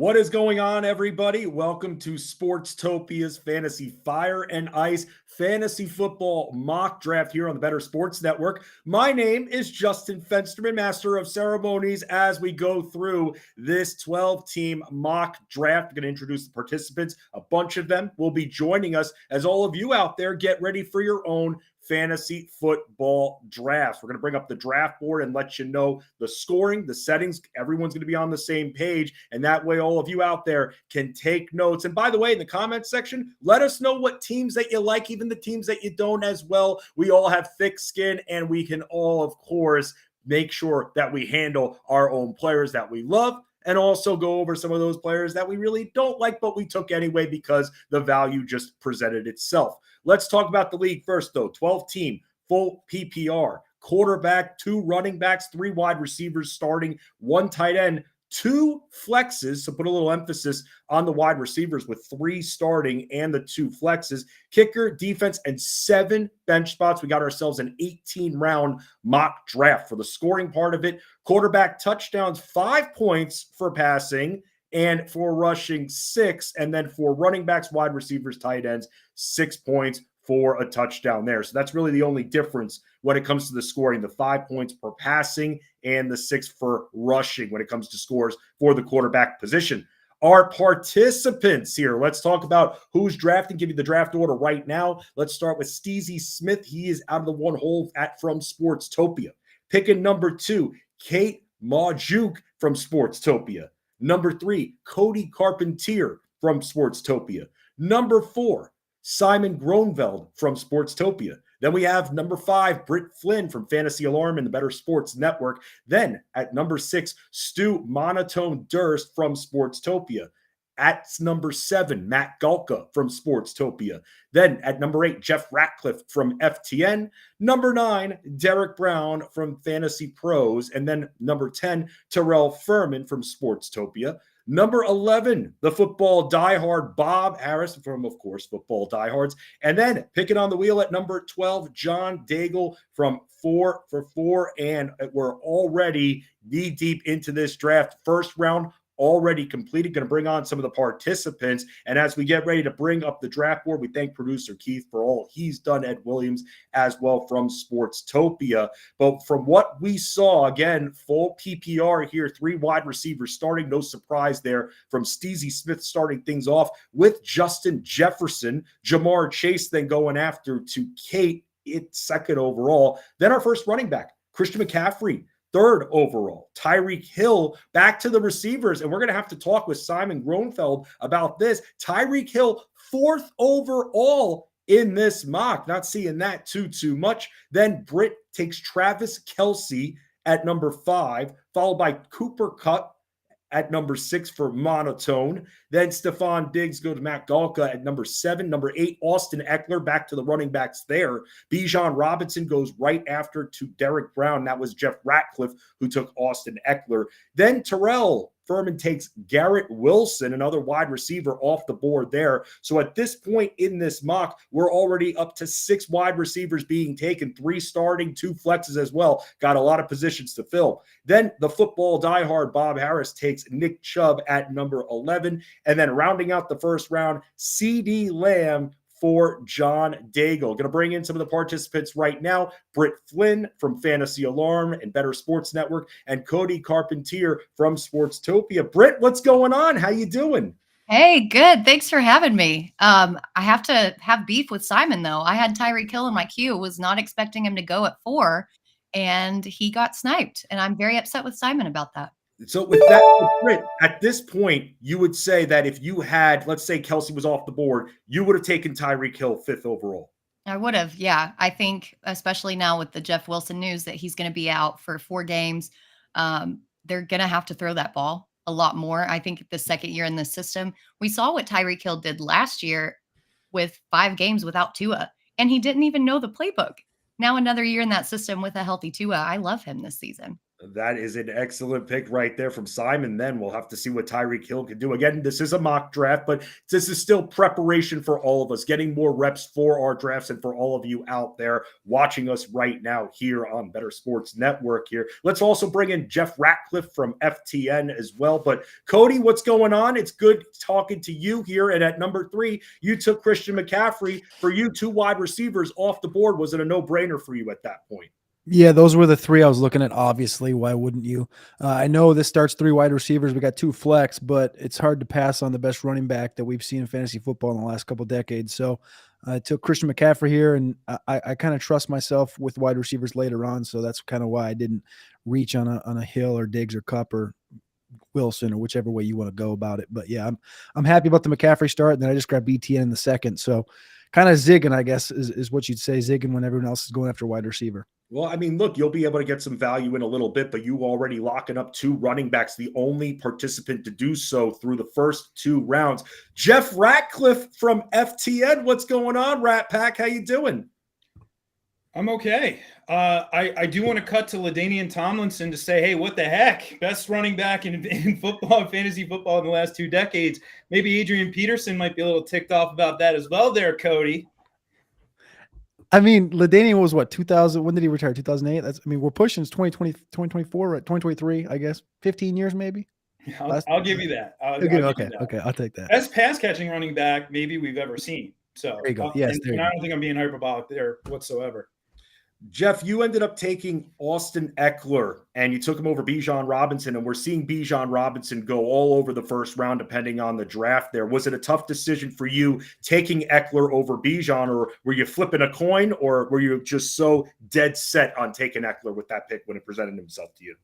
What is going on, everybody? Welcome to Sportstopia's Fantasy Fire and Ice Fantasy Football Mock Draft here on the Bettor Sports Network. My name is Justin Fensterman, Master of Ceremonies, as we go through this 12-team mock draft. I'm going to introduce the participants. A bunch of them will be joining us as all of you out there get ready for your own fantasy football drafts. We're going to bring up the draft board and let you know the scoring, the settings. Everyone's going to be on the same page, and that way all of you out there can take notes. And by the way, in the comments section, let us know what teams that you like, even the teams that you don't as well. We all have thick skin, and we can all, of course, make sure that we handle our own players that we love, and also go over some of those players that we really don't like, but we took anyway because the value just presented itself. Let's talk about the league first, though. 12-team, full PPR, quarterback, 2 running backs, 3 wide receivers starting, 1 tight end, 2 flexes, so put a little emphasis on the wide receivers with 3 starting and the 2 flexes, kicker, defense, and 7 bench spots. We got ourselves an 18-round mock draft. For the scoring part of it, quarterback touchdowns, 5 points for passing, and for rushing 6, and then for running backs, wide receivers, tight ends, 6 points for a touchdown there. So that's really the only difference when it comes to the scoring, the 5 points per passing and the 6 for rushing when it comes to scores for the quarterback position. Our participants here, let's talk about who's drafting, give you the draft order right now. Let's start with Steezy Smith. He is out of the one hole from Sportstopia. Picking number 2, Kate Magdziuk from Sportstopia. Number 3, Cody Carpentier from Sportstopia. Number 4, Simon Groeneveld from Sportstopia. Then we have number 5, Britt Flinn from Fantasy Alarm and the Bettor Sports Network. Then at number 6, Monotone Durst from Sportstopia. At number 7, Matt Galka from Sportstopia. Then at number 8, Jeff Ratcliffe from FTN. Number 9, Derek Brown from Fantasy Pros. And then number 10, Terrell Furman from Sportstopia. Number 11, the football diehard Bob Harris from, of course, Football Diehards. And then picking on the wheel at number 12, John Daigle from 4 for 4. And we're already knee-deep into this draft. First round already completed. Going to bring on some of the participants. And as we get ready to bring up the draft board, we thank producer Keith for all he's done, Ed Williams as well from Sportstopia. But from what we saw, again, full PPR here, 3 wide receivers starting. No surprise there from Steezy Smith starting things off with Justin Jefferson. Jamar Chase then going after to Kate, it's second overall. Then our first running back, Christian McCaffrey, 3rd overall. Tyreek Hill back to the receivers, and we're going to have to talk with Simon Groeneveld about this. Tyreek Hill, 4th overall in this mock. Not seeing that too much. Then Britt takes Travis Kelce at number 5, followed by Cooper Kupp at number 6 for Monotone. Then Stephon Diggs goes to Matt Galka at number 7. Number 8, Austin Eckler, back to the running backs there. Bijan Robinson goes right after to Derek Brown. That was Jeff Ratcliffe who took Austin Eckler. Then Terrell Furman takes Garrett Wilson, another wide receiver, off the board there. So at this point in this mock, we're already up to 6 wide receivers being taken, 3 starting, 2 flexes as well. Got a lot of positions to fill. Then the football diehard Bob Harris takes Nick Chubb at number 11. And then rounding out the first round, CD Lamb for John Daigle. Going to bring in some of the participants right now. Britt Flinn from Fantasy Alarm and Bettor Sports Network, and Cody Carpentier from Sportstopia. Britt, what's going on? How you doing? Hey, good. Thanks for having me. I have to have beef with Simon, though. I had Tyreek Hill in my queue, was not expecting him to go at 4, and he got sniped. And I'm very upset with Simon about that. So with that, Britt, at this point, you would say that if you had, let's say Kelce was off the board, you would have taken Tyreek Hill 5th overall. I would have, yeah. I think, especially now with the Jeff Wilson news that he's going to be out for 4 games, they're going to have to throw that ball a lot more. I think the second year in the system, we saw what Tyreek Hill did last year with 5 games without Tua, and he didn't even know the playbook. Now another year in that system with a healthy Tua. I love him this season. That is an excellent pick right there from Simon. Then we'll have to see what Tyreek Hill can do. Again, this is a mock draft, but this is still preparation for all of us, getting more reps for our drafts and for all of you out there watching us right now here on Better Sports Network here. Let's also bring in Jeff Ratcliffe from FTN as well. But Cody, what's going on? It's good talking to you here. And at number 3, you took Christian McCaffrey. For you, 2 wide receivers off the board. Was it a no-brainer for you at that point? Yeah, those were the 3 I was looking at, obviously. Why wouldn't you? I know this starts 3 wide receivers. We got 2 flex, but it's hard to pass on the best running back that we've seen in fantasy football in the last couple of decades. So I took Christian McCaffrey here, and I kind of trust myself with wide receivers later on. So that's kind of why I didn't reach on a Hill or Diggs or Cup or Wilson or whichever way you want to go about it. But yeah, I'm happy about the McCaffrey start. And then I just grabbed BTN in the second. So kind of zigging, I guess, is what you'd say, zigging when everyone else is going after wide receiver. Well, I mean, look, you'll be able to get some value in a little bit, but you already locking up 2 running backs, the only participant to do so through the first 2 rounds. Jeff Ratcliffe from FTN, what's going on, Rat Pack? How you doing? I'm okay. I do want to cut to LaDainian Tomlinson to say, hey, what the heck? Best running back in football and fantasy football in the last 2 decades. Maybe Adrian Peterson might be a little ticked off about that as well there, Cody. I mean, LaDainian was what, 2000? When did he retire? 2008? We're pushing 2020, 2024, right? 2023, I guess. 15 years maybe? I'll give you that. Okay, I'll take that. Best pass catching running back maybe we've ever seen. So there you go. Yes, and I don't think I'm being hyperbolic there whatsoever. Jeff, you ended up taking Austin Eckler and you took him over Bijan Robinson, and we're seeing Bijan Robinson go all over the first round depending on the draft there. Was it a tough decision for you taking Eckler over Bijan, or were you flipping a coin, or were you just so dead set on taking Eckler with that pick when it presented himself to you?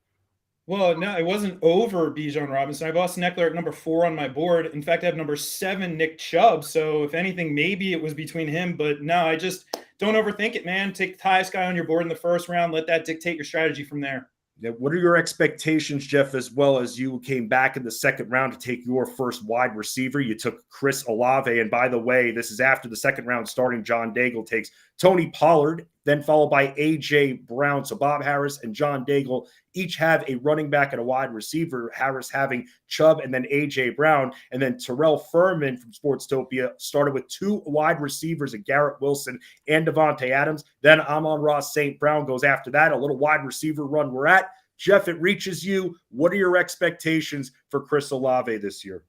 Well, no, it wasn't over Bijan Robinson. I have Austin Eckler at number 4 on my board. In fact, I have number 7, Nick Chubb. So if anything, maybe it was between him. But no, I just don't overthink it, man. Take the highest guy on your board in the first round. Let that dictate your strategy from there. What are your expectations, Jeff, as well as you came back in the second round to take your first wide receiver? You took Chris Olave. And by the way, this is after the second round starting John Daigle takes Tony Pollard, then followed by A.J. Brown. So Bob Harris and John Daigle each have a running back and a wide receiver, Harris having Chubb and then A.J. Brown. And then Terrell Furman from Sportstopia started with 2 wide receivers, Garrett Wilson and Devontae Adams. Then Amon-Ra St. Brown goes after that, a little wide receiver run we're at. Jeff, it reaches you. What are your expectations for Chris Olave this year?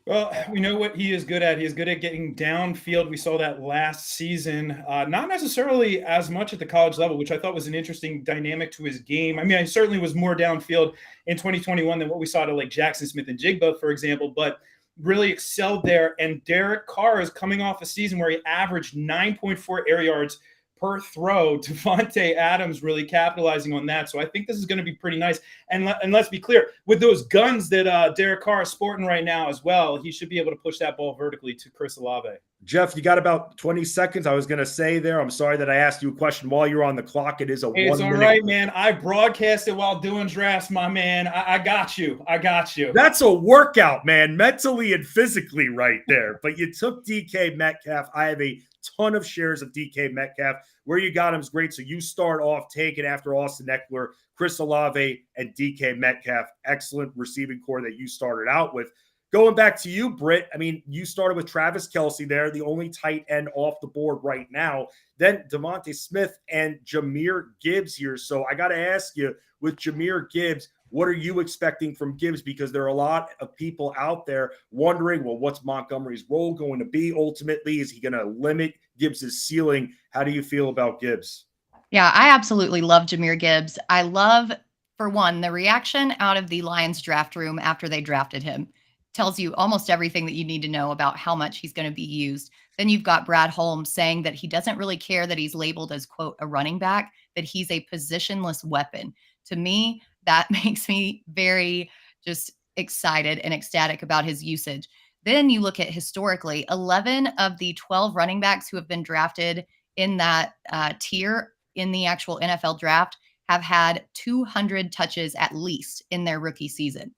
Well, we know what he is good at. He is good at getting downfield. We saw that last season, not necessarily as much at the college level, which I thought was an interesting dynamic to his game. I mean, I certainly was more downfield in 2021 than what we saw to like Jackson Smith and Jigba, for example, but really excelled there. And Derek Carr is coming off a season where he averaged 9.4 air yards per throw. Devontae Adams really capitalizing on that. So I think this is going to be pretty nice. And let's be clear, with those guns that Derek Carr is sporting right now as well, he should be able to push that ball vertically to Chris Olave. Jeff, you got about 20 seconds. I was going to say there, I'm sorry that I asked you a question while you're on the clock. It is a 1 minute. It's all right, man. I broadcasted while doing drafts, my man. I got you. I got you. That's a workout, man, mentally and physically right there. But you took DK Metcalf. I have a ton of shares of DK Metcalf. Where you got him is great. So you start off taking after Austin Eckler, Chris Olave, and DK Metcalf. Excellent receiving core that you started out with. Going back to you, Britt, I mean, you started with Travis Kelce there, the only tight end off the board right now. Then DeVonta Smith and Jahmyr Gibbs here. So I got to ask you, with Jahmyr Gibbs, what are you expecting from Gibbs? Because there are a lot of people out there wondering, well, what's Montgomery's role going to be ultimately? Is he going to limit Gibbs's ceiling? How do you feel about Gibbs? Yeah, I absolutely love Jahmyr Gibbs. I love, for one, the reaction out of the Lions draft room after they drafted him. Tells you almost everything that you need to know about how much he's going to be used. Then you've got Brad Holmes saying that he doesn't really care that he's labeled as, quote, a running back, that he's a positionless weapon. To me, that makes me very just excited and ecstatic about his usage. Then you look at historically, 11 of the 12 running backs who have been drafted in that tier in the actual NFL draft have had 200 touches at least in their rookie season.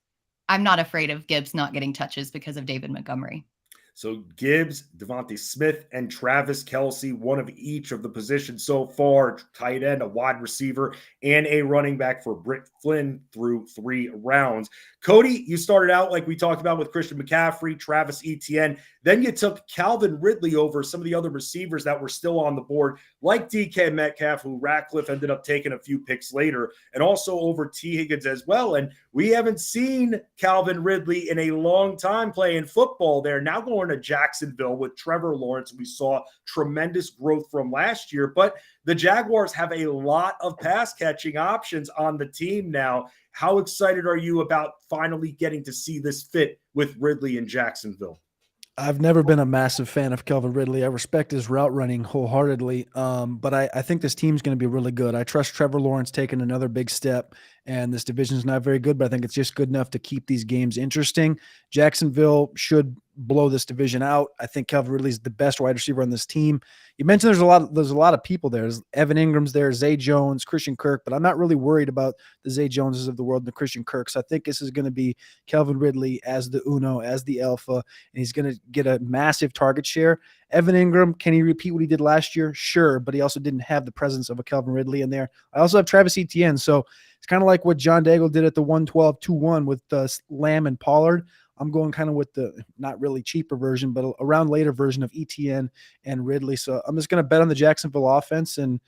I'm not afraid of Gibbs not getting touches because of David Montgomery. So Gibbs, Devontae Smith, and Travis Kelce, one of each of the positions so far, tight end, a wide receiver, and a running back for Britt Flinn through 3 rounds. Cody, you started out like we talked about with Christian McCaffrey, Travis Etienne. Then you took Calvin Ridley over some of the other receivers that were still on the board, like DK Metcalf, who Ratcliffe ended up taking a few picks later, and also over T. Higgins as well. And we haven't seen Calvin Ridley in a long time playing football there. Now going to Jacksonville with Trevor Lawrence. We saw tremendous growth from last year, but the Jaguars have a lot of pass catching options on the team now. How excited are you about finally getting to see this fit with Ridley in Jacksonville? I've never been a massive fan of Calvin Ridley. I respect his route running wholeheartedly, but I think this team's going to be really good. I trust Trevor Lawrence taking another big step, and this division is not very good, but I think it's just good enough to keep these games interesting. Jacksonville should blow this division out. I think Calvin Ridley is the best wide receiver on this team. You mentioned there's a lot of people there. There's Evan Ingram's there, Zay Jones, Christian Kirk, but I'm not really worried about the Zay Joneses of the world and the Christian Kirks. I think this is going to be Calvin Ridley as the Uno, as the Alpha, and he's going to get a massive target share. Evan Ingram, can he repeat what he did last year? Sure, but he also didn't have the presence of a Calvin Ridley in there. I also have Travis Etienne, so it's kind of like what John Daigle did at the 112-2-1 with Lamb and Pollard. I'm going kind of with the not really cheaper version, but around later version of Etienne and Ridley. So I'm just going to bet on the Jacksonville offense and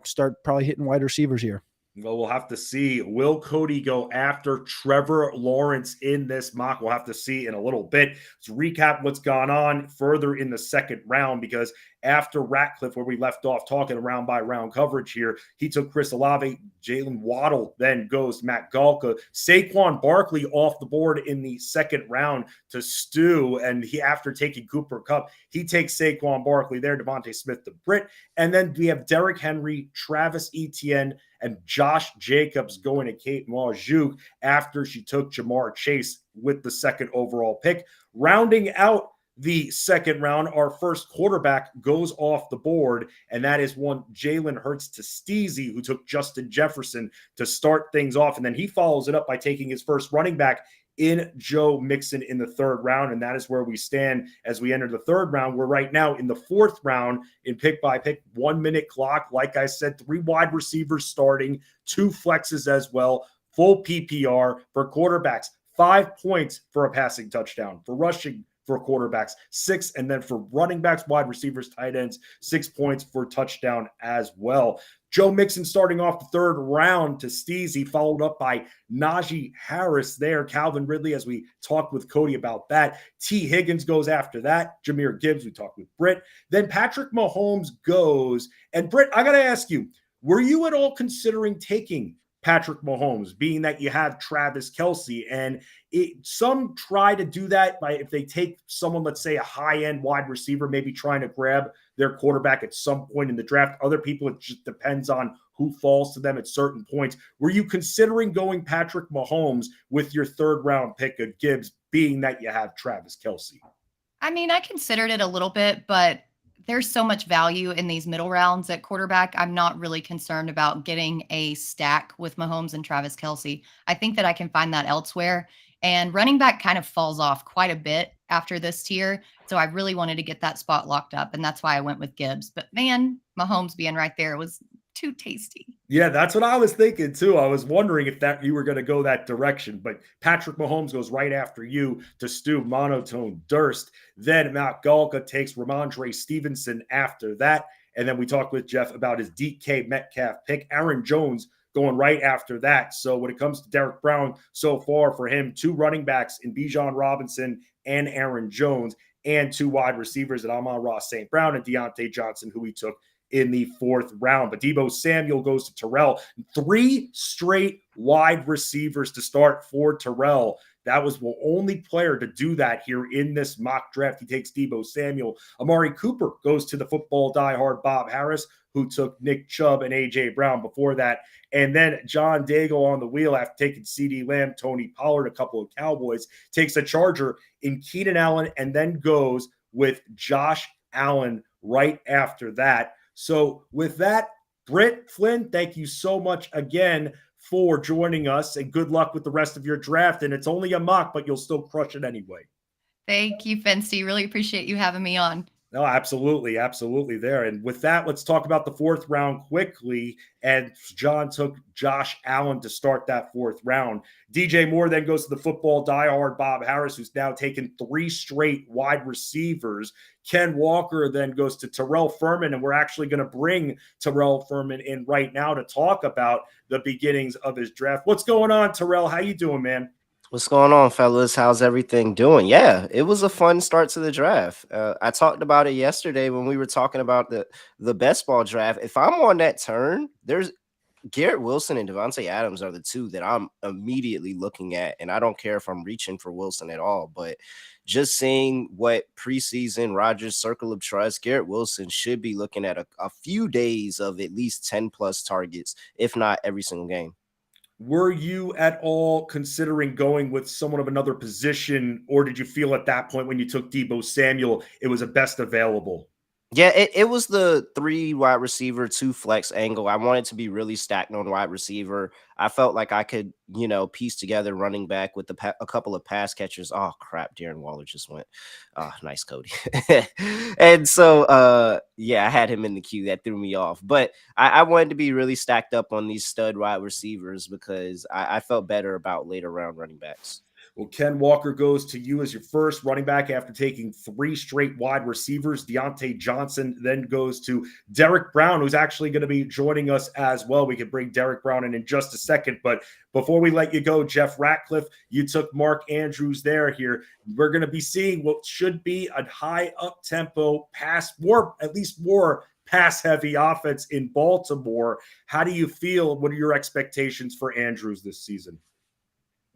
start probably hitting wide receivers here. Well, we'll have to see. Will Cody go after Trevor Lawrence in this mock? We'll have to see in a little bit. Let's recap what's gone on further in the second round, because after Ratcliffe, where we left off talking round by round coverage here, he took Chris Olave. Jalen Waddle then goes Matt Galka. Saquon Barkley off the board in the second round to Stu, and he, after taking Cooper Kupp, he takes Saquon Barkley there, Devontae Smith to Britt. And then we have Derrick Henry, Travis Etienne, and Josh Jacobs going to Kate Magdziuk after she took Jamar Chase with the second overall pick. Rounding out the second round, our first quarterback goes off the board, and that is one Jalen Hurts to Steezy, who took Justin Jefferson to start things off. And then he follows it up by taking his first running back in Joe Mixon in the third round. And that is where we stand as we enter the third round. We're right now in the fourth round in pick by pick, 1 minute clock. Like I said, 3 wide receivers starting, 2 flexes as well, full PPR for quarterbacks, 5 points for a passing touchdown, for rushing for quarterbacks, 6, and then for running backs, wide receivers, tight ends, 6 points for touchdown as well. Joe Mixon starting off the third round to Steezy, followed up by Najee Harris there. Calvin Ridley, as we talked with Cody about that. T. Higgins goes after that. Jahmyr Gibbs, we talked with Britt. Then Patrick Mahomes goes. And Britt, I got to ask you, were you at all considering taking Patrick Mahomes, being that you have Travis Kelce? And some try to do that by, if they take someone, let's say a high-end wide receiver, maybe trying to grab their quarterback at some point in the draft. Other people, it just depends on who falls to them at certain points. Were you considering going Patrick Mahomes with your third round pick of Gibbs, being that you have Travis Kelce? I mean, I considered it a little bit, but there's so much value in these middle rounds at quarterback. I'm not really concerned about getting a stack with Mahomes and Travis Kelce. I think that I can find that elsewhere. And running back kind of falls off quite a bit after this tier. So I really wanted to get that spot locked up. And that's why I went with Gibbs. But man, Mahomes being right there was too tasty. Yeah, that's what I was thinking too. I was wondering if that you were going to go that direction, but Patrick Mahomes goes right after you to Stu, Monotone, Durst. Then Matt Galka takes Ramondre Stevenson after that. And then we talked with Jeff about his DK Metcalf pick. Aaron Jones going right after that. So when it comes to Derek Brown, so far for him, 2 running backs in Bijan Robinson and Aaron Jones, and 2 wide receivers at Amon-Ra St. Brown and Deontay Johnson, who he took in the 4th round. But Deebo Samuel goes to Terrell. 3 straight wide receivers to start for Terrell. That was the only player to do that here in this mock draft. He takes Deebo Samuel. Amari Cooper goes to the football diehard Bob Harris, who took Nick Chubb and A.J. Brown before that. And then John Daigle on the wheel after taking C.D. Lamb, Tony Pollard, a couple of Cowboys, takes a Charger in Keenan Allen, and then goes with Josh Allen right after that. So with that, Britt, Flynn, thank you so much again for joining us, and good luck with the rest of your draft. And it's only a mock, but you'll still crush it anyway. Thank you, Fensty. Really appreciate you having me on. No, absolutely. Absolutely there. And with that, let's talk about the fourth round quickly. And John took Josh Allen to start that fourth round. DJ Moore then goes to the football diehard Bob Harris, who's now taken 3 straight wide receivers. Ken Walker then goes to Terrell Furman, and we're actually going to bring Terrell Furman in right now to talk about the beginnings of his draft. What's going on, Terrell? How you doing, man? What's going on, fellas? How's everything doing? Yeah, it was a fun start to the draft. I talked about it yesterday when we were talking about the best ball draft. If I'm on that turn, there's Garrett Wilson and Devontae Adams are the 2 that I'm immediately looking at, and I don't care if I'm reaching for Wilson at all, but just seeing what preseason Rodgers' circle of trust, Garrett Wilson should be looking at a few days of at least 10 plus targets, if not every single game. Were you at all considering going with someone of another position, or did you feel at that point when you took Deebo Samuel, it was a best available? Yeah, it was the 3 wide receiver, 2 flex angle. I wanted to be really stacked on wide receiver. I felt like I could, piece together running back with a couple of pass catchers. Oh, crap. Darren Waller just went. Oh, nice, Cody. And so, I had him in the queue. That threw me off. But I wanted to be really stacked up on these stud wide receivers because I felt better about later round running backs. Well, Ken Walker goes to you as your first running back after taking 3 straight wide receivers. Deontay Johnson then goes to Derek Brown, who's actually going to be joining us as well. We can bring Derek Brown in just a second. But before we let you go, Jeff Ratcliffe, you took Mark Andrews there here. We're going to be seeing what should be a high up-tempo at least more pass-heavy offense in Baltimore. How do you feel? What are your expectations for Andrews this season?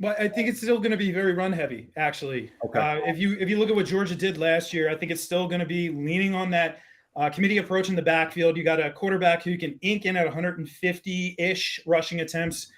Well, I think it's still going to be very run heavy, actually. Okay. If you look at what Georgia did last year, I think it's still going to be leaning on that committee approach in the backfield. You got a quarterback who can ink in at 150-ish rushing attempts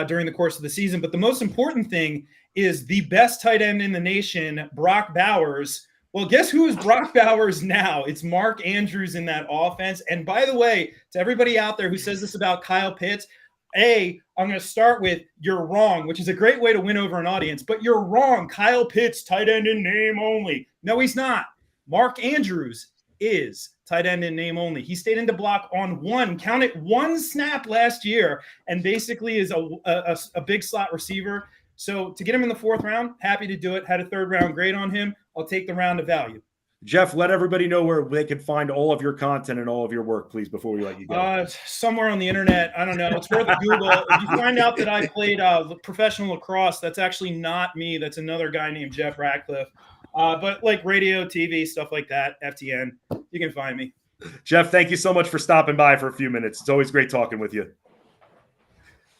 during the course of the season. But the most important thing is the best tight end in the nation, Brock Bowers. Well, guess who is Brock Bowers now? It's Mark Andrews in that offense. And by the way, to everybody out there who says this about Kyle Pitts, I'm going to start with you're wrong, which is a great way to win over an audience, but you're wrong. Kyle Pitts, tight end in name only. No, he's not. Mark Andrews is tight end in name only. He stayed into block on one snap last year, and basically is a big slot receiver. So to get him in the 4th round, happy to do it. Had a 3rd round grade on him. I'll take the round of value. Jeff, let everybody know where they can find all of your content and all of your work, please, before we let you go. Somewhere on the internet. I don't know. It's worth a Google. If you find out that I played professional lacrosse, that's actually not me. That's another guy named Jeff Ratcliffe. But like radio, TV, stuff like that, FTN, you can find me. Jeff, thank you so much for stopping by for a few minutes. It's always great talking with you.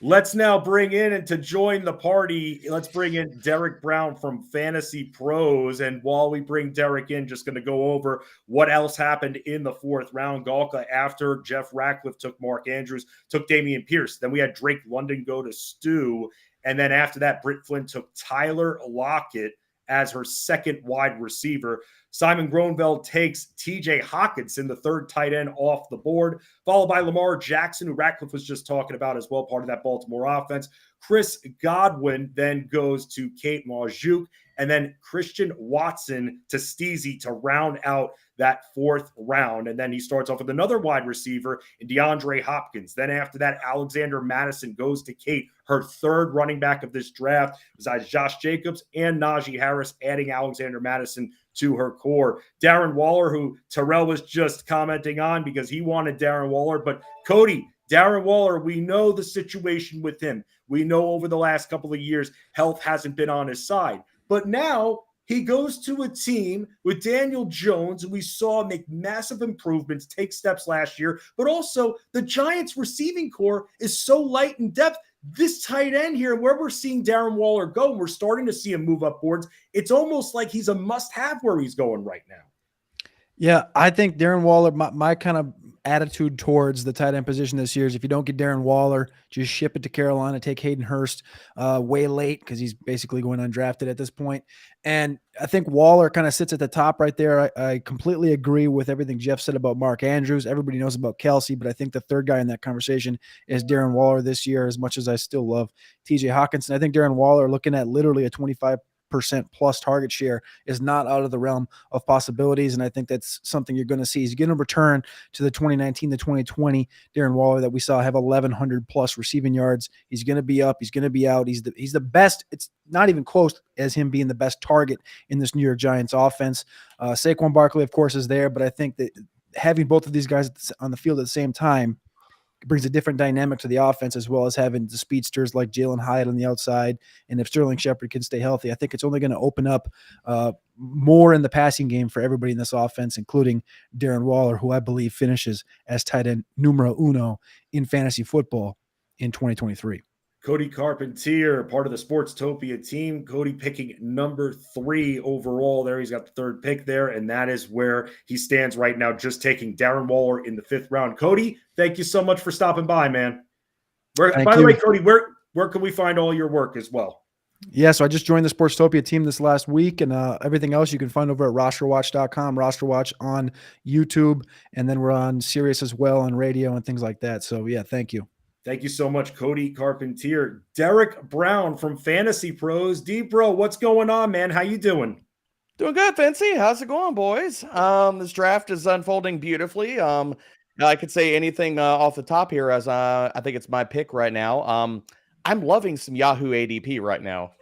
Let's now bring in, and to join the party, let's bring in Derek Brown from Fantasy Pros. And while we bring Derek in, just going to go over what else happened in the 4th round. Galka, after Jeff Ratcliffe took Mark Andrews, took Dameon Pierce. Then we had Drake London go to Stu. And then after that, Britt Flynn took Tyler Lockett as her 2nd wide receiver. Simon Groeneveld takes TJ Hawkinson, the 3rd tight end, off the board, followed by Lamar Jackson, who Ratcliffe was just talking about as well, part of that Baltimore offense. Chris Godwin then goes to Kate Magdziuk, and then Christian Watson to Steezy to round out that 4th round. And then he starts off with another wide receiver in DeAndre Hopkins. Then after that, Alexander Madison goes to Kate, her 3rd running back of this draft, besides Josh Jacobs and Najee Harris, adding Alexander Madison to her core. Darren Waller, who Terrell was just commenting on because he wanted Darren Waller. But Cody, Darren Waller, we know the situation with him. We know over the last couple of years, health hasn't been on his side. But now he goes to a team with Daniel Jones, who we saw make massive improvements, take steps last year. But also the Giants receiving core is so light in depth. This tight end here, where we're seeing Darren Waller go, we're starting to see him move up boards. It's almost like he's a must-have where he's going right now. Yeah, I think Darren Waller, my kind of attitude towards the tight end position this year is if you don't get Darren Waller, just ship it to Carolina, take Hayden Hurst way late because he's basically going undrafted at this point. And I think Waller kind of sits at the top right there. I completely agree with everything Jeff said about Mark Andrews. Everybody knows about Kelsey, but I think the 3rd guy in that conversation is Darren Waller this year, as much as I still love TJ Hawkinson. I think Darren Waller, looking at literally a 25 plus target share is not out of the realm of possibilities. And I think that's something you're going to see. He's going to return to the 2019 to 2020 Darren Waller that we saw have 1,100 plus receiving yards. He's going to be up. He's going to be out. He's the best. It's not even close as him being the best target in this New York Giants offense. Saquon Barkley, of course, is there, but I think that having both of these guys on the field at the same time brings a different dynamic to the offense, as well as having the speedsters like Jalen Hyatt on the outside. And if Sterling Shepard can stay healthy, I think it's only going to open up more in the passing game for everybody in this offense, including Darren Waller, who I believe finishes as tight end numero uno in fantasy football in 2023. Cody Carpentier, part of the Sportstopia team. Cody picking number 3 overall there. He's got the 3rd pick there, and that is where he stands right now, just taking Darren Waller in the 5th round. Cody, thank you so much for stopping by, man. By the way, Cody, where can we find all your work as well? Yeah, so I just joined the Sportstopia team this last week, and everything else you can find over at rosterwatch.com, rosterwatch on YouTube, and then we're on Sirius as well on radio and things like that. So, yeah, thank you. Thank you so much, Cody Carpentier. Derek Brown from Fantasy Pros. D-Bro, what's going on, man? How you doing? Doing good, Fancy. How's it going, boys? This draft is unfolding beautifully. I could say anything off the top here, as I think it's my pick right now. I'm loving some Yahoo ADP right now.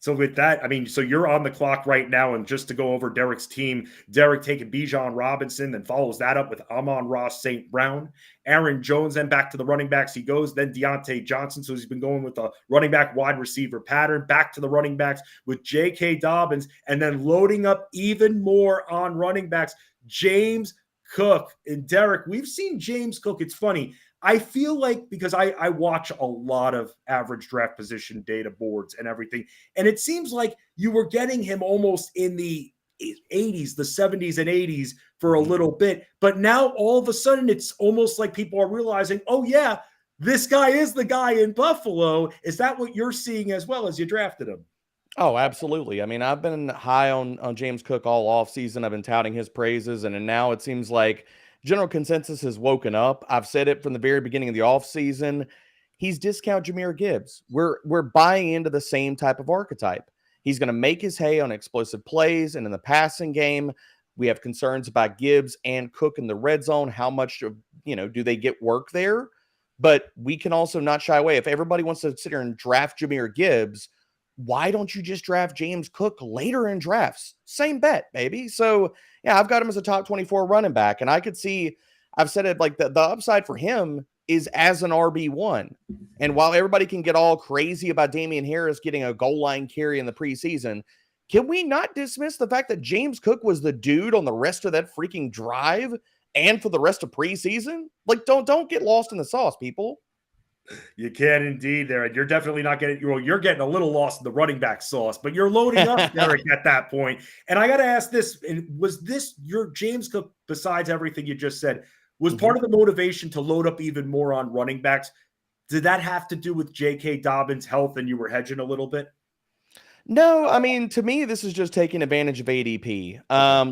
So with that, I mean, so you're on the clock right now, and just to go over Derek's team, Derek taking Bijan Robinson, then follows that up with Amon-Ra St. Brown, Aaron Jones, then back to the running backs he goes, then Deontay Johnson. So he's been going with a running back wide receiver pattern, back to the running backs with J.K. Dobbins, and then loading up even more on running backs, James Cook. And Derek, we've seen James Cook. It's funny. I feel like, because I watch a lot of average draft position data boards and everything, and it seems like you were getting him almost in the 80s, the 70s and 80s for a little bit. But now all of a sudden it's almost like people are realizing, oh yeah, this guy is the guy in Buffalo. Is that what you're seeing as well as you drafted him? Oh, absolutely. I mean, I've been high on James Cook all offseason. I've been touting his praises, and now it seems like general consensus has woken up. I've said it from the very beginning of the offseason. He's discount Jahmyr Gibbs. We're buying into the same type of archetype. He's going to make his hay on explosive plays and in the passing game. We have concerns about Gibbs and Cook in the red zone. How much do they get work there? But we can also not shy away. If everybody wants to sit here and draft Jahmyr Gibbs, why don't you just draft James Cook later in drafts? Same bet, baby. So, yeah, I've got him as a top 24 running back, and I could see, I've said it, like the upside for him is as an RB1. And while everybody can get all crazy about Damian Harris getting a goal line carry in the preseason, can we not dismiss the fact that James Cook was the dude on the rest of that freaking drive and for the rest of preseason? Like, don't get lost in the sauce, people. You can indeed there. And you're definitely not getting, you're getting a little lost in the running back sauce, but you're loading up, Derek, at that point. And I got to ask this, was this your James Cook, besides everything you just said, was part of the motivation to load up even more on running backs? Did that have to do with J.K. Dobbins' health and you were hedging a little bit? No, I mean, to me, this is just taking advantage of ADP.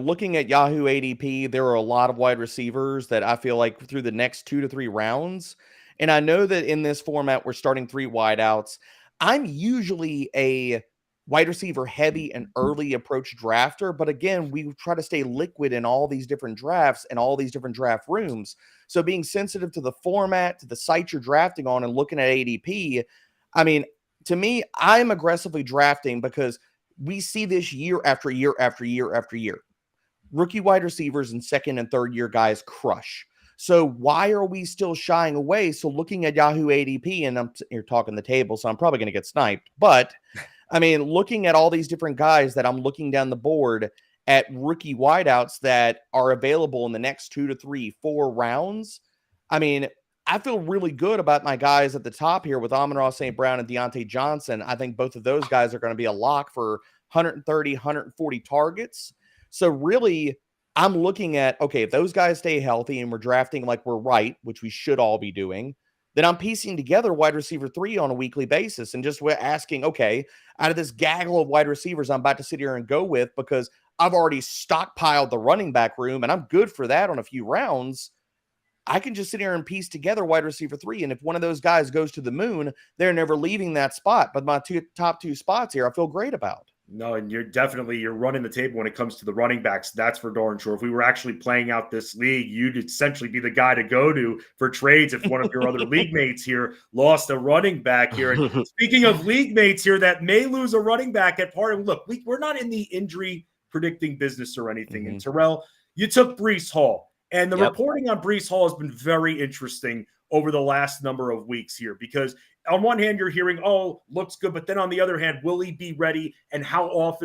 Looking at Yahoo ADP, there are a lot of wide receivers that I feel like through the next 2 to 3 rounds. And I know that in this format, we're starting 3 wideouts. I'm usually a wide receiver heavy and early approach drafter. But again, we try to stay liquid in all these different drafts and all these different draft rooms. So being sensitive to the format, to the site you're drafting on and looking at ADP, I mean, to me, I'm aggressively drafting because we see this year after year after year after year. Rookie wide receivers and second and third year guys crush. So why are we still shying away? So looking at Yahoo ADP, and you're talking the table, so I'm probably going to get sniped. But, I mean, looking at all these different guys that I'm looking down the board at rookie wideouts that are available in the next 2 to 3, 4 rounds, I mean, I feel really good about my guys at the top here with Amon-Ra St. Brown and Deontay Johnson. I think both of those guys are going to be a lock for 130, 140 targets. So really, I'm looking at, okay, if those guys stay healthy and we're drafting like we're right, which we should all be doing, then I'm piecing together wide receiver 3 on a weekly basis and just asking, okay, out of this gaggle of wide receivers I'm about to sit here and go with, because I've already stockpiled the running back room and I'm good for that on a few rounds, I can just sit here and piece together wide receiver 3. And if one of those guys goes to the moon, they're never leaving that spot. But my top two spots here, I feel great about. No, and you're running the table when it comes to the running backs. That's for darn sure. If we were actually playing out this league, you'd essentially be the guy to go to for trades if one of your other league mates here lost a running back here. And speaking of league mates here that may lose a running back at part, look, we're not in the injury predicting business or anything. And Terrell, you took Breece Hall, and the reporting on Breece Hall has been very interesting over the last number of weeks here, because on one hand, you're hearing, oh, looks good. But then on the other hand, will he be ready? And how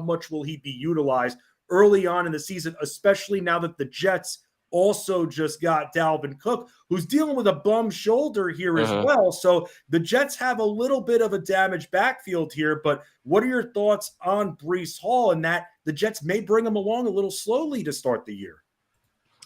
much will he be utilized early on in the season, especially now that the Jets also just got Dalvin Cook, who's dealing with a bum shoulder here as well. So the Jets have a little bit of a damaged backfield here. But what are your thoughts on Breece Hall and that the Jets may bring him along a little slowly to start the year?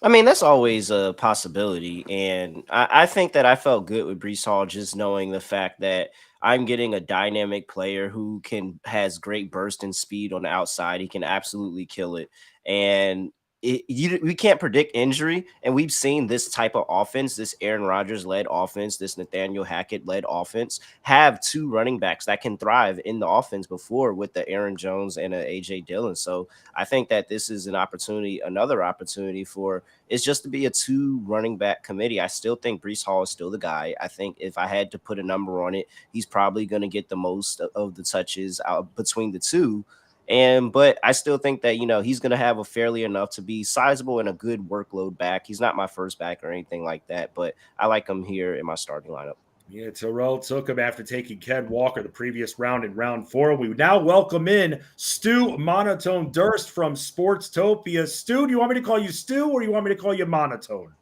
I mean, that's always a possibility. And I think that I felt good with Breece Hall, just knowing the fact that I'm getting a dynamic player who has great burst and speed on the outside. He can absolutely kill it. And we can't predict injury. And we've seen this type of offense, this Aaron Rodgers-led offense, this Nathaniel Hackett-led offense, have two running backs that can thrive in the offense before, with the Aaron Jones and A.J. Dillon. So I think that this is another opportunity for it's just to be a two running back committee. I still think Breece Hall is still the guy. I think if I had to put a number on it, he's probably going to get the most of the touches out between the two. But I still think that, he's going to have a fairly enough to be sizable and a good workload back. He's not my first back or anything like that, but I like him here in my starting lineup. Yeah, Terrell took him after taking Ken Walker the previous round in round 4. We now welcome in Stu Monotone Durst from Sportstopia. Stu, do you want me to call you Stu or do you want me to call you Monotone?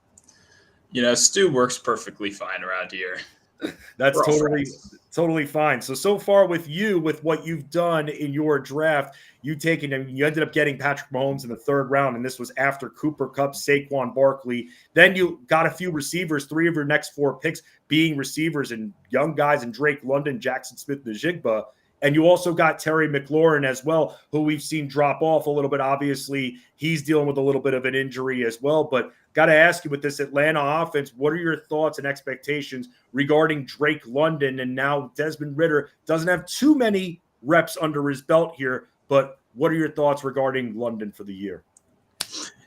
Stu works perfectly fine around here. That's totally fine. So far with what you've done in your draft, you ended up getting Patrick Mahomes in the 3rd round, and this was after Cooper Kupp, Saquon Barkley. Then you got a few receivers, 3 of your next 4 picks being receivers and young guys in Drake London, Jackson Smith-Njigba. And you also got Terry McLaurin as well, who we've seen drop off a little bit. Obviously, he's dealing with a little bit of an injury as well. But got to ask you, with this Atlanta offense, what are your thoughts and expectations regarding Drake London? And now Desmond Ridder doesn't have too many reps under his belt here, but what are your thoughts regarding London for the year?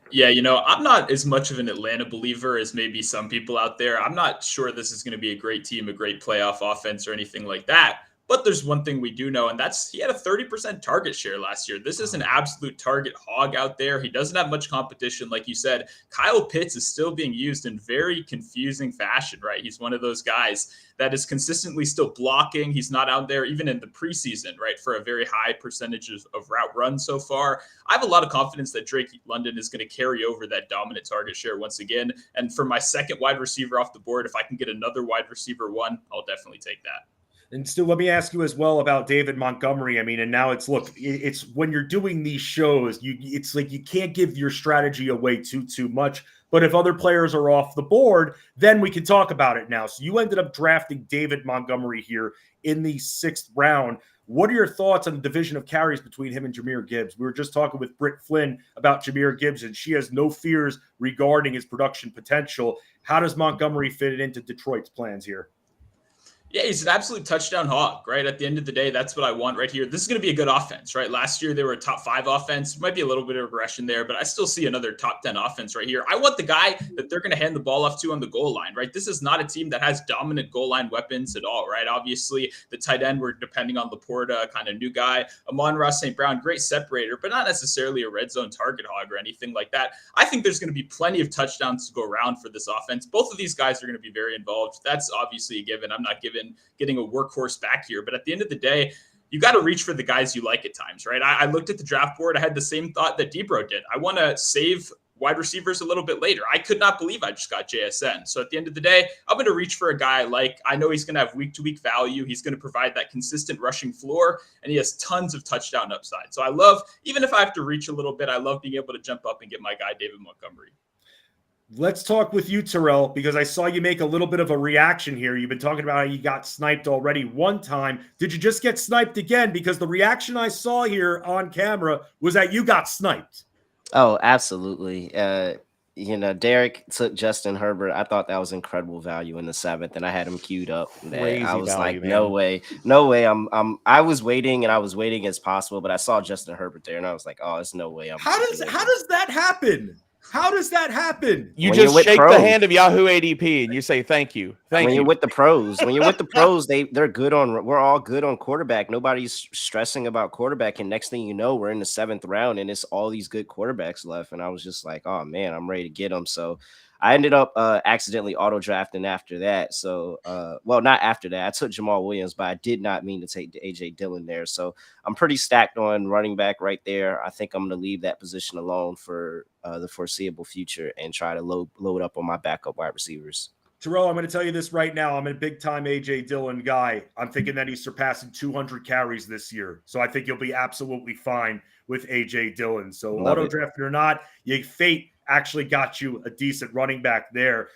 Yeah, I'm not as much of an Atlanta believer as maybe some people out there. I'm not sure this is going to be a great team, a great playoff offense or anything like that. But there's one thing we do know, and that's he had a 30% target share last year. This is an absolute target hog out there. He doesn't have much competition. Like you said, Kyle Pitts is still being used in very confusing fashion, right? He's one of those guys that is consistently still blocking. He's not out there even in the preseason, right, for a very high percentage of route run so far. I have a lot of confidence that Drake London is going to carry over that dominant target share once again. And for my second wide receiver off the board, if I can get another wide receiver 1, I'll definitely take that. And Stu, let me ask you as well about David Montgomery. I mean, and now it's when you're doing these shows, it's like you can't give your strategy away too much. But if other players are off the board, then we can talk about it now. So you ended up drafting David Montgomery here in the 6th round. What are your thoughts on the division of carries between him and Jahmyr Gibbs? We were just talking with Britt Flinn about Jahmyr Gibbs, and she has no fears regarding his production potential. How does Montgomery fit into Detroit's plans here? Yeah, he's an absolute touchdown hog, right? At the end of the day, that's what I want right here. This is going to be a good offense, right? Last year, they were a top 5 offense. Might be a little bit of regression there, but I still see another top 10 offense right here. I want the guy that they're going to hand the ball off to on the goal line, right? This is not a team that has dominant goal line weapons at all, right? Obviously, the tight end, we're depending on Laporta, kind of new guy. Amon-Ra St. Brown, great separator, but not necessarily a red zone target hog or anything like that. I think there's going to be plenty of touchdowns to go around for this offense. Both of these guys are going to be very involved. That's obviously a given. I'm not getting a workhorse back here. But at the end of the day, you got to reach for the guys you like at times, right? I looked at the draft board. I had the same thought that Debro did. I want to save wide receivers a little bit later. I could not believe I just got JSN. So at the end of the day, I'm going to reach for a guy I know he's going to have week-to-week value. He's going to provide that consistent rushing floor, and he has tons of touchdown upside. So I love, even if I have to reach a little bit, I love being able to jump up and get my guy, David Montgomery. Let's talk with you, Terrell, because I saw you make a little bit of a reaction here. You've been talking about how you got sniped already one time. Did you just get sniped again? Because the reaction I saw here on camera was that you got sniped. Oh, absolutely. Derek took Justin Herbert. I thought that was incredible value in the 7th, and I had him queued up. Crazy I was value, like, man. no way. I was waiting as possible, but I saw Justin Herbert there, and I was like, oh, there's no way. How does that happen? How does that happen? You When you're just with shake pros. the hand of Yahoo ADP and you say thank you. When you're with the pros, they're good on. We're all good on quarterback. Nobody's stressing about quarterback, and next thing you know, we're in the 7th round, and it's all these good quarterbacks left. And I was just like, oh man, I'm ready to get them. So I ended up accidentally auto drafting after that. So, well, not after that. I took Jamal Williams, but I did not mean to take AJ Dillon there. So I'm pretty stacked on running back right there. I think I'm going to leave that position alone for the foreseeable future and try to load up on my backup wide receivers. Terrell, I'm going to tell you this right now. I'm a big-time A.J. Dillon guy. I'm thinking that he's surpassing 200 carries this year. So I think you'll be absolutely fine with A.J. Dillon. So auto-drafted or not, fate actually got you a decent running back there.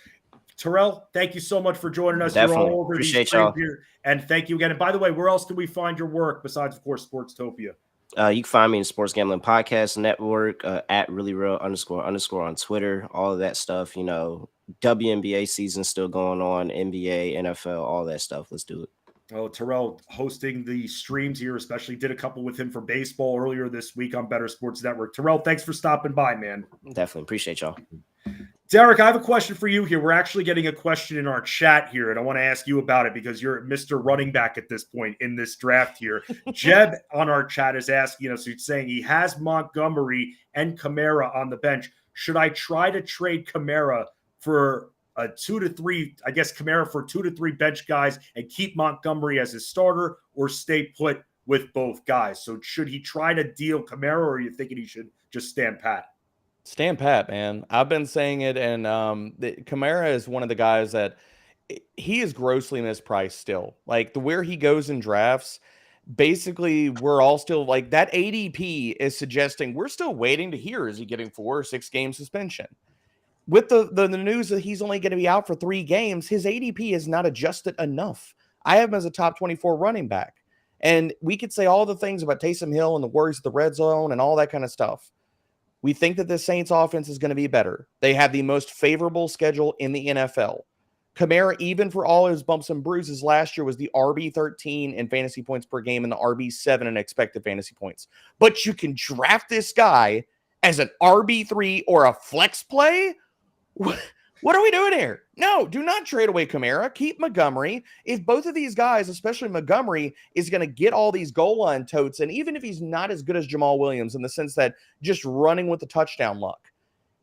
Terrell, thank you so much for joining us. Definitely. You're all over Appreciate these y'all. here. And thank you again. And by the way, where else can we find your work besides, of course, Sportstopia? You can find me in Sports Gambling Podcast Network at really real _ on Twitter, all of that stuff. WNBA season still going on, NBA, NFL, all that stuff. Let's do it. Oh, Terrell hosting the streams here, especially did a couple with him for baseball earlier this week on Better Sports Network. Terrell, thanks for stopping by, man. Definitely appreciate y'all. Derek, I have a question for you here. We're actually getting a question in our chat here, and I want to ask you about it because you're Mr. Running Back at this point in this draft here. Jeb on our chat is asking, so he's saying he has Montgomery and Kamara on the bench. Should I try to trade Kamara for a 2 to 3, I guess Kamara for 2 to 3 bench guys and keep Montgomery as his starter, or stay put with both guys? So should he try to deal Kamara, or are you thinking he should just stand pat? Stand pat, man. I've been saying it, and Kamara is one of the guys that he is grossly mispriced still. Like where he goes in drafts, basically we're all still like that ADP is suggesting we're still waiting to hear, is he getting 4 or 6 game suspension? With the news that he's only going to be out for 3 games, his ADP is not adjusted enough. I have him as a top 24 running back. And we could say all the things about Taysom Hill and the worries of the red zone and all that kind of stuff. We think that the Saints offense is going to be better. They have the most favorable schedule in the NFL. Kamara, even for all his bumps and bruises last year, was the RB13 in fantasy points per game and the RB7 in expected fantasy points. But you can draft this guy as an RB3 or a flex play? What are we doing here? No, do not trade away Kamara. Keep Montgomery. If both of these guys, especially Montgomery, is going to get all these goal line totes, and even if he's not as good as Jamal Williams in the sense that just running with the touchdown luck,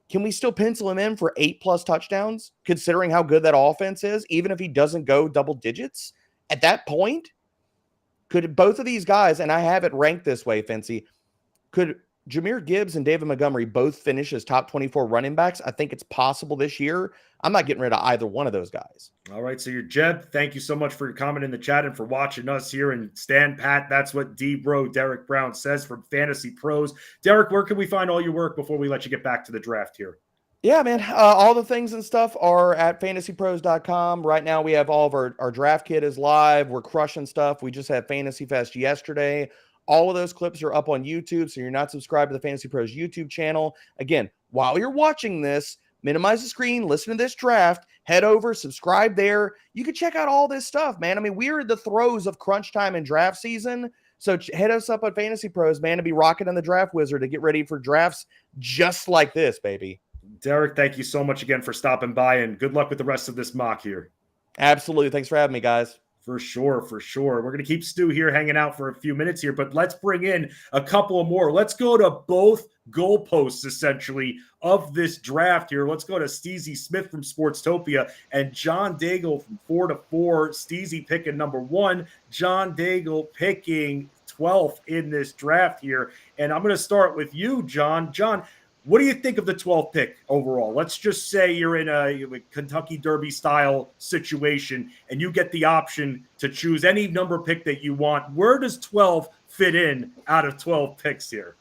can we still pencil him in for 8+ touchdowns, considering how good that offense is, even if he doesn't go double digits? At that point, could both of these guys, and I have it ranked this way, Fancy, could Jahmyr Gibbs and David Montgomery both finish as top 24 running backs? I think it's possible this year. I'm not getting rid of either one of those guys. All right, so you're Jeb. Thank you so much for your comment in the chat and for watching us here. And stand pat. That's what D-Bro Derek Brown says from Fantasy Pros. Derek, where can we find all your work before we let you get back to the draft here? Yeah, man. All the things and stuff are at fantasypros.com. Right now, we have all of our draft kit is live. We're crushing stuff. We just had Fantasy Fest yesterday. All of those clips are up on YouTube, so you're not subscribed to the Fantasy Pros YouTube channel. Again, while you're watching this, minimize the screen, listen to this draft, head over, subscribe there. You can check out all this stuff, man. I mean, we're in the throes of crunch time and draft season, so head us up on Fantasy Pros, man, to be rocking on the Draft Wizard to get ready for drafts just like this, baby. Derek, thank you so much again for stopping by, and good luck with the rest of this mock here. Absolutely. Thanks for having me, guys. For sure, for sure. We're going to keep Stu here hanging out for a few minutes here, but let's bring in a couple of more. Let's go to both goalposts, essentially, of this draft here. Let's go to Steezy Smith from Sportstopia and John Daigle from 4 to 4. Steezy picking number 1, John Daigle picking 12th in this draft here. And I'm going to start with you, John. John, what do you think of the 12th pick overall? Let's just say you're in a Kentucky Derby style situation and you get the option to choose any number pick that you want. Where does 12 fit in out of 12 picks here?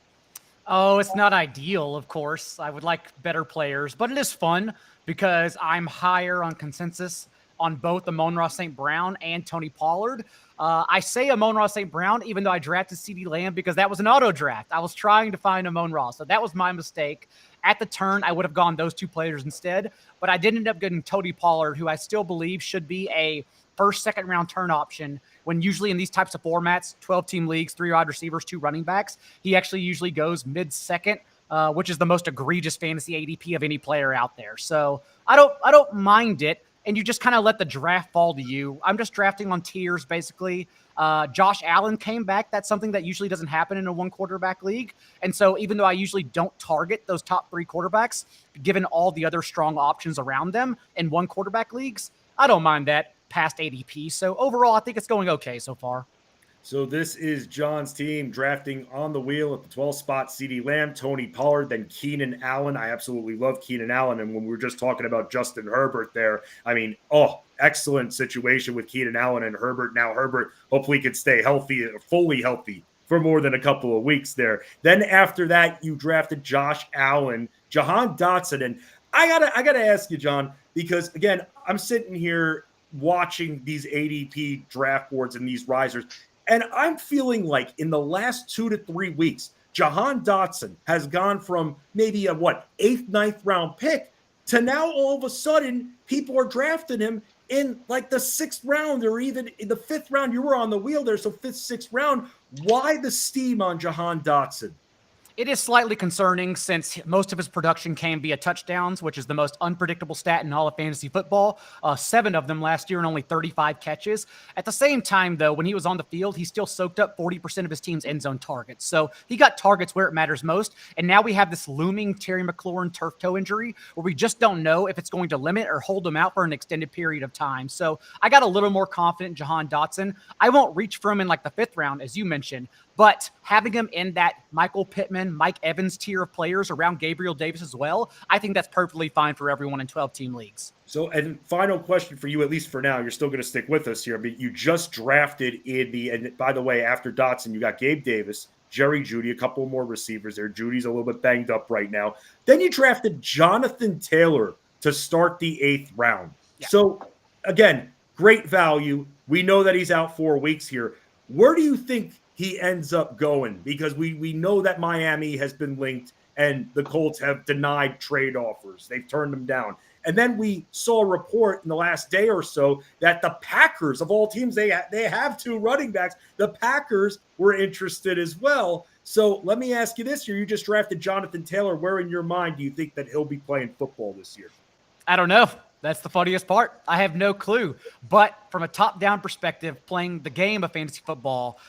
Oh, it's not ideal, of course. I would like better players, but it is fun because I'm higher on consensus on both Amon-Ra St. Brown and Tony Pollard. I say Amon-Ra St. Brown, even though I drafted CeeDee Lamb because that was an auto draft. I was trying to find Amon-Ra, so that was my mistake. At the turn, I would have gone those two players instead, but I did end up getting Tony Pollard, who I still believe should be a first, second round turn option when usually in these types of formats, 12-team leagues, 3 wide receivers, 2 running backs, he actually usually goes mid-second, which is the most egregious fantasy ADP of any player out there. So I don't mind it. And you just kind of let the draft fall to you. I'm just drafting on tiers, basically. Josh Allen came back. That's something that usually doesn't happen in a 1-quarterback league. And so even though I usually don't target those top 3 quarterbacks, given all the other strong options around them in 1-quarterback leagues, I don't mind that past ADP. So overall, I think it's going okay so far. So this is John's team drafting on the wheel at the 12th spot, CeeDee Lamb, Tony Pollard, then Keenan Allen. I absolutely love Keenan Allen. And when we were just talking about Justin Herbert there, I mean, excellent situation with Keenan Allen and Herbert. Now Herbert hopefully could stay healthy, fully healthy for more than a couple of weeks there. Then after that, you drafted Josh Allen, Jahan Dotson. And I gotta ask you, John, because again, I'm sitting here watching these ADP draft boards and these risers. And I'm feeling like in the last 2 to 3 weeks, Jahan Dotson has gone from maybe a 8th, 9th round pick to now all of a sudden people are drafting him in like the 6th round or even in the 5th round. You were on the wheel there, so 5th, 6th round. Why the steam on Jahan Dotson? It is slightly concerning since most of his production came via touchdowns, which is the most unpredictable stat in all of fantasy football. 7 of them last year and only 35 catches. At the same time, though, when he was on the field, he still soaked up 40% of his team's end zone targets. So he got targets where it matters most. And now we have this looming Terry McLaurin turf toe injury where we just don't know if it's going to limit or hold him out for an extended period of time. So I got a little more confident in Jahan Dotson. I won't reach for him in like the 5th round, as you mentioned. But having him in that Michael Pittman, Mike Evans tier of players around Gabriel Davis as well, I think that's perfectly fine for everyone in 12-team leagues. So, and final question for you, at least for now, you're still going to stick with us here, but you just drafted and by the way, after Dotson, you got Gabe Davis, Jerry Jeudy, a couple more receivers there. Judy's a little bit banged up right now. Then you drafted Jonathan Taylor to start the 8th round. Yeah. So, again, great value. We know that he's out 4 weeks here. Where do you think he ends up going? Because we know that Miami has been linked and the Colts have denied trade offers. They've turned them down. And then we saw a report in the last day or so that the Packers, of all teams, they have 2 running backs. The Packers were interested as well. So let me ask you this year. You just drafted Jonathan Taylor. Where in your mind do you think that he'll be playing football this year? I don't know. That's the funniest part. I have no clue. But from a top-down perspective, playing the game of fantasy football,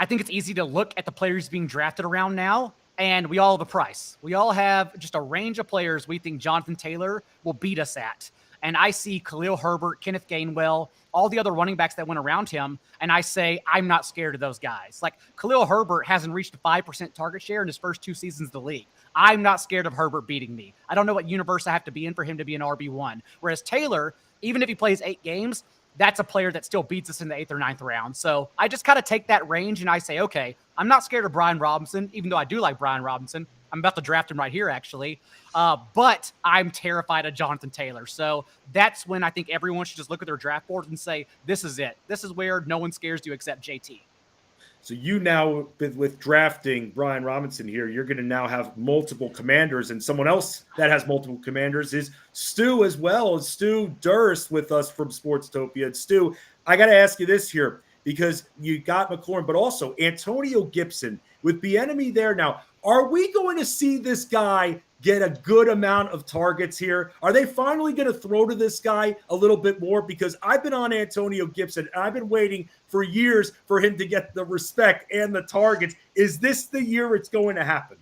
I think it's easy to look at the players being drafted around now, and we all have a price. We all have just a range of players we think Jonathan Taylor will beat us at. And I see Khalil Herbert, Kenneth Gainwell, all the other running backs that went around him, and I say, I'm not scared of those guys. Like, Khalil Herbert hasn't reached a 5% target share in his first 2 seasons of the league. I'm not scared of Herbert beating me. I don't know what universe I have to be in for him to be an RB1. Whereas Taylor, even if he plays 8 games, that's a player that still beats us in the 8th or 9th round. So I just kind of take that range and I say, okay, I'm not scared of Brian Robinson, even though I do like Brian Robinson. I'm about to draft him right here, actually. But I'm terrified of Jonathan Taylor. So that's when I think everyone should just look at their draft boards and say, this is it. This is where no one scares you except JT. So you now, with drafting Brian Robinson here, you're going to now have multiple commanders, and someone else that has multiple commanders is Stu as well. Stu Durst with us from Sportstopia. And Stu, I got to ask you this here, because you got McLaurin, but also Antonio Gibson with Bieniemy there now. Are we going to see this guy get a good amount of targets here? Are they finally going to throw to this guy a little bit more? Because I've been on Antonio Gibson, and I've been waiting for years for him to get the respect and the targets. Is this the year it's going to happen?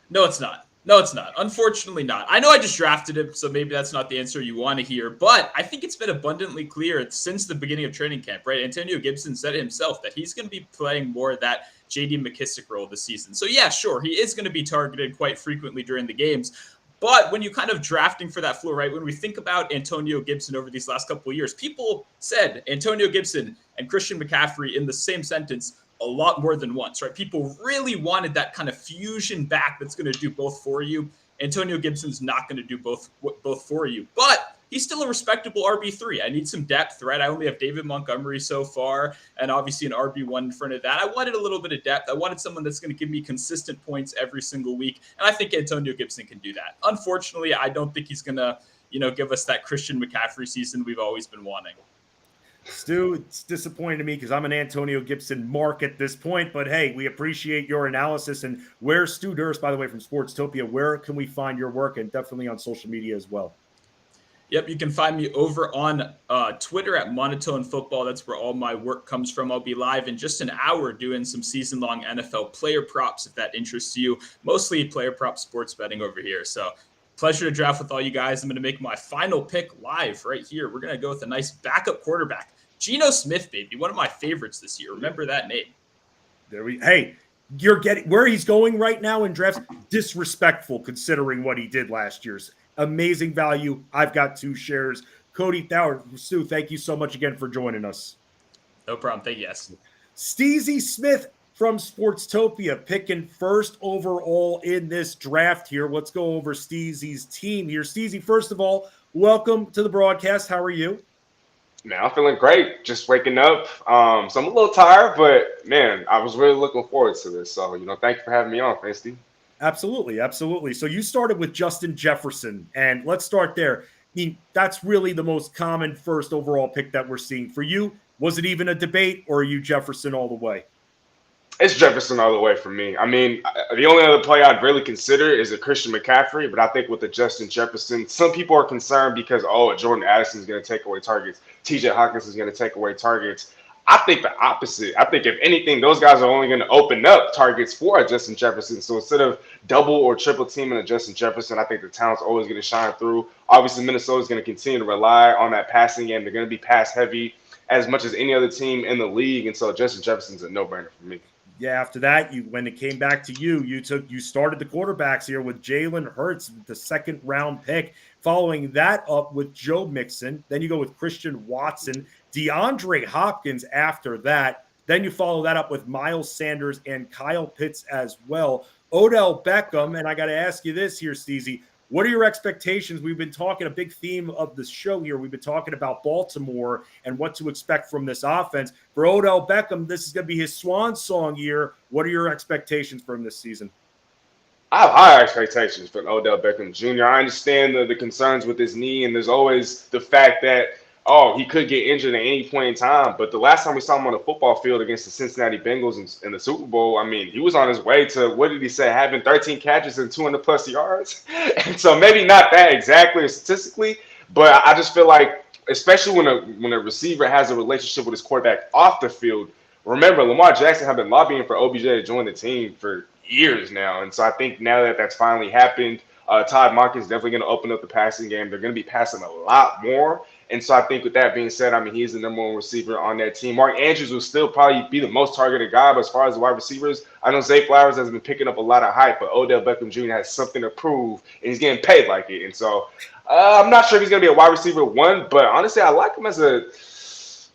No, it's not. No, it's not. Unfortunately not. I know I just drafted him, so maybe that's not the answer you want to hear, but I think it's been abundantly clear since the beginning of training camp, right? Antonio Gibson said it himself that he's going to be playing more of that J.D. McKissic role this season. So yeah, sure, he is going to be targeted quite frequently during the games. But when you kind of drafting for that floor, right, when we think about Antonio Gibson over these last couple of years, people said Antonio Gibson and Christian McCaffrey in the same sentence a lot more than once, right? People really wanted that kind of fusion back that's going to do both for you. Antonio Gibson's not going to do both for you, but he's still a respectable RB3. I need some depth, right? I only have David Montgomery so far, and obviously an RB1 in front of that. I wanted a little bit of depth. I wanted someone that's going to give me consistent points every single week, and I think Antonio Gibson can do that. Unfortunately, I don't think he's going to, give us that Christian McCaffrey season we've always been wanting. Stu, it's disappointing to me because I'm an Antonio Gibson mark at this point, but hey, we appreciate your analysis. And where's Stu Durst, by the way, from Sportstopia? Where can we find your work, and definitely on social media as well? Yep, you can find me over on Twitter at Monotone Football. That's where all my work comes from. I'll be live in just an hour doing some season-long NFL player props, if that interests you. Mostly player prop sports betting over here. So pleasure to draft with all you guys. I'm going to make my final pick live right here. We're going to go with a nice backup quarterback. Geno Smith, baby, one of my favorites this year. Remember that name. Hey, you're getting where he's going right now in drafts. Disrespectful considering what he did last year's. Amazing value. I've got 2 shares. Cody, Stu, thank you so much again for joining us. No problem. Thank you. Yes. Steezy Smith from Sportstopia picking first overall in this draft here. Let's go over Steezy's team here. Steezy, first of all, welcome to the broadcast. How are you? Man, I'm feeling great. Just waking up. So I'm a little tired, but man, I was really looking forward to this. So, thank you for having me on, Fancy. Absolutely, absolutely. So you started with Justin Jefferson, and let's start there. I mean, that's really the most common first overall pick that we're seeing. For you, was it even a debate, or are you Jefferson all the way? It's Jefferson all the way for me. I mean, the only other play I'd really consider is a Christian McCaffrey, but I think with the Justin Jefferson, some people are concerned because, Jordan Addison is going to take away targets. TJ Hawkins is going to take away targets. I think the opposite. I think if anything, those guys are only going to open up targets for a Justin Jefferson. So instead of double or triple teaming a Justin Jefferson, I think the talent's always going to shine through. Obviously, Minnesota is going to continue to rely on that passing game. They're going to be pass heavy as much as any other team in the league. And so Justin Jefferson's a no-brainer for me. Yeah, after that, when it came back to you started the quarterbacks here with Jalen Hurts, the 2nd round pick. Following that up with Joe Mixon. Then you go with Christian Watson, DeAndre Hopkins after that. Then you follow that up with Miles Sanders and Kyle Pitts as well. Odell Beckham, and I got to ask you this here, Steezy. What are your expectations? We've been talking, a big theme of the show here. We've been talking about Baltimore and what to expect from this offense. For Odell Beckham, this is going to be his swan song year. What are your expectations for him this season? I have high expectations for Odell Beckham Jr. I understand the concerns with his knee, and there's always the fact that, he could get injured at any point in time. But the last time we saw him on the football field against the Cincinnati Bengals in the Super Bowl, I mean, he was on his way to, what did he say, having 13 catches and 200-plus yards? And so maybe not that exactly statistically, but I just feel like, especially when a receiver has a relationship with his quarterback off the field. Remember, Lamar Jackson have been lobbying for OBJ to join the team for years now. And so I think now that that's finally happened, Todd Monken is definitely going to open up the passing game. They're going to be passing a lot more. And so I think with that being said, I mean, he's the number 1 receiver on that team. Mark Andrews will still probably be the most targeted guy, but as far as the wide receivers, I know Zay Flowers has been picking up a lot of hype, but Odell Beckham Jr. has something to prove, and he's getting paid like it. And so I'm not sure if he's going to be a wide receiver 1, but honestly, I like him as a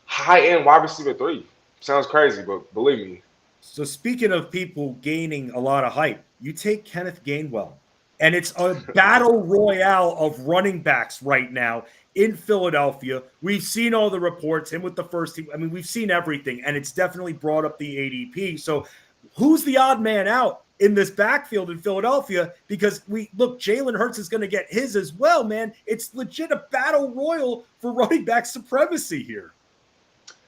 high-end wide receiver 3. Sounds crazy, but believe me. So speaking of people gaining a lot of hype, you take Kenneth Gainwell, and it's a battle royale of running backs right now in Philadelphia. We've seen all the reports, him with the first team. I mean, we've seen everything, and it's definitely brought up the ADP. So who's the odd man out in this backfield in Philadelphia? Because Jalen Hurts is going to get his as well, man. It's legit a battle royal for running back supremacy here.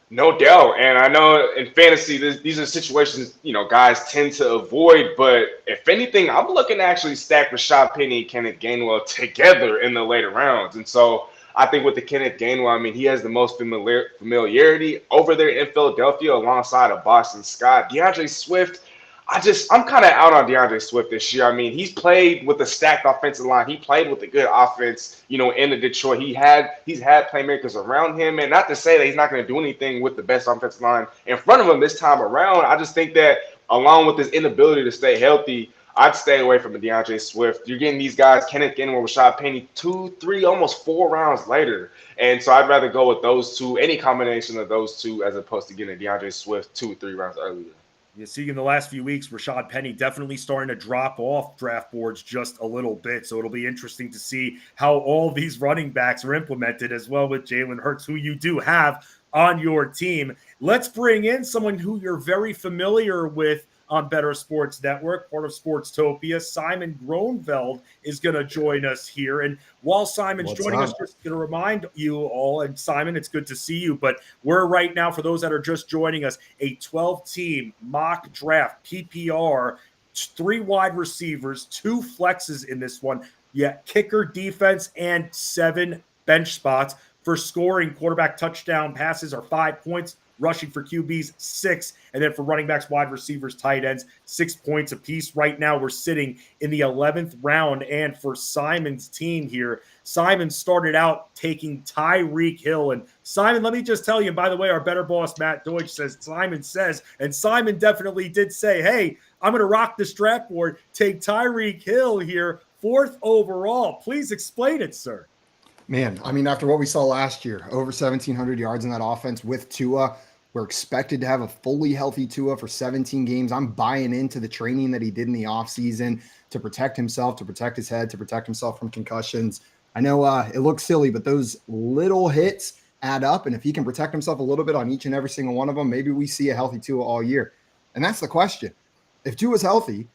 No doubt. And I know in fantasy, these are situations, guys tend to avoid. But if anything, I'm looking to actually stack Rashad Penny and Kenneth Gainwell together in the later rounds. And so I think with the Kenneth Gainwell, I mean, he has the most familiarity over there in Philadelphia alongside of Boston Scott. DeAndre Swift, I'm kind of out on DeAndre Swift this year. I mean, he's played with a stacked offensive line. He played with a good offense, in the Detroit. He's had playmakers around him, and not to say that he's not going to do anything with the best offensive line in front of him this time around. I just think that along with his inability to stay healthy, I'd stay away from the DeAndre Swift. You're getting these guys, Kenneth Gainwell, Rashad Penny, 2, 3, almost 4 rounds later. And so I'd rather go with those two, any combination of those two, as opposed to getting a DeAndre Swift 2 or 3 rounds earlier. You see in the last few weeks, Rashad Penny definitely starting to drop off draft boards just a little bit. So it'll be interesting to see how all these running backs are implemented, as well with Jalen Hurts, who you do have on your team. Let's bring in someone who you're very familiar with on Bettor Sports Network, part of Sportstopia. Simon Groeneveld is going to join us here. And while Simon's joining us, just going to remind you all, and Simon, it's good to see you, but we're right now, for those that are just joining us, a 12-team mock draft, PPR, 3 wide receivers, 2 flexes in this one. Yeah, kicker, defense, and 7 bench spots. For scoring, quarterback touchdown passes are 5 points. Rushing for QBs, 6. And then for running backs, wide receivers, tight ends, 6 points apiece. Right now, we're sitting in the 11th round. And for Simon's team here, Simon started out taking Tyreek Hill. And Simon, let me just tell you, and by the way, our better boss, Matt Deutsch, says, Simon says, and Simon definitely did say, hey, I'm going to rock this draft board, take Tyreek Hill here, 4th overall. Please explain it, sir. Man, I mean, after what we saw last year, over 1,700 yards in that offense with Tua, we're expected to have a fully healthy Tua for 17 games. I'm buying into the training that he did in the offseason to protect himself, to protect his head, to protect himself from concussions. I know it looks silly, but those little hits add up. And if he can protect himself a little bit on each and every single one of them, maybe we see a healthy Tua all year. And that's the question. If Tua's healthy,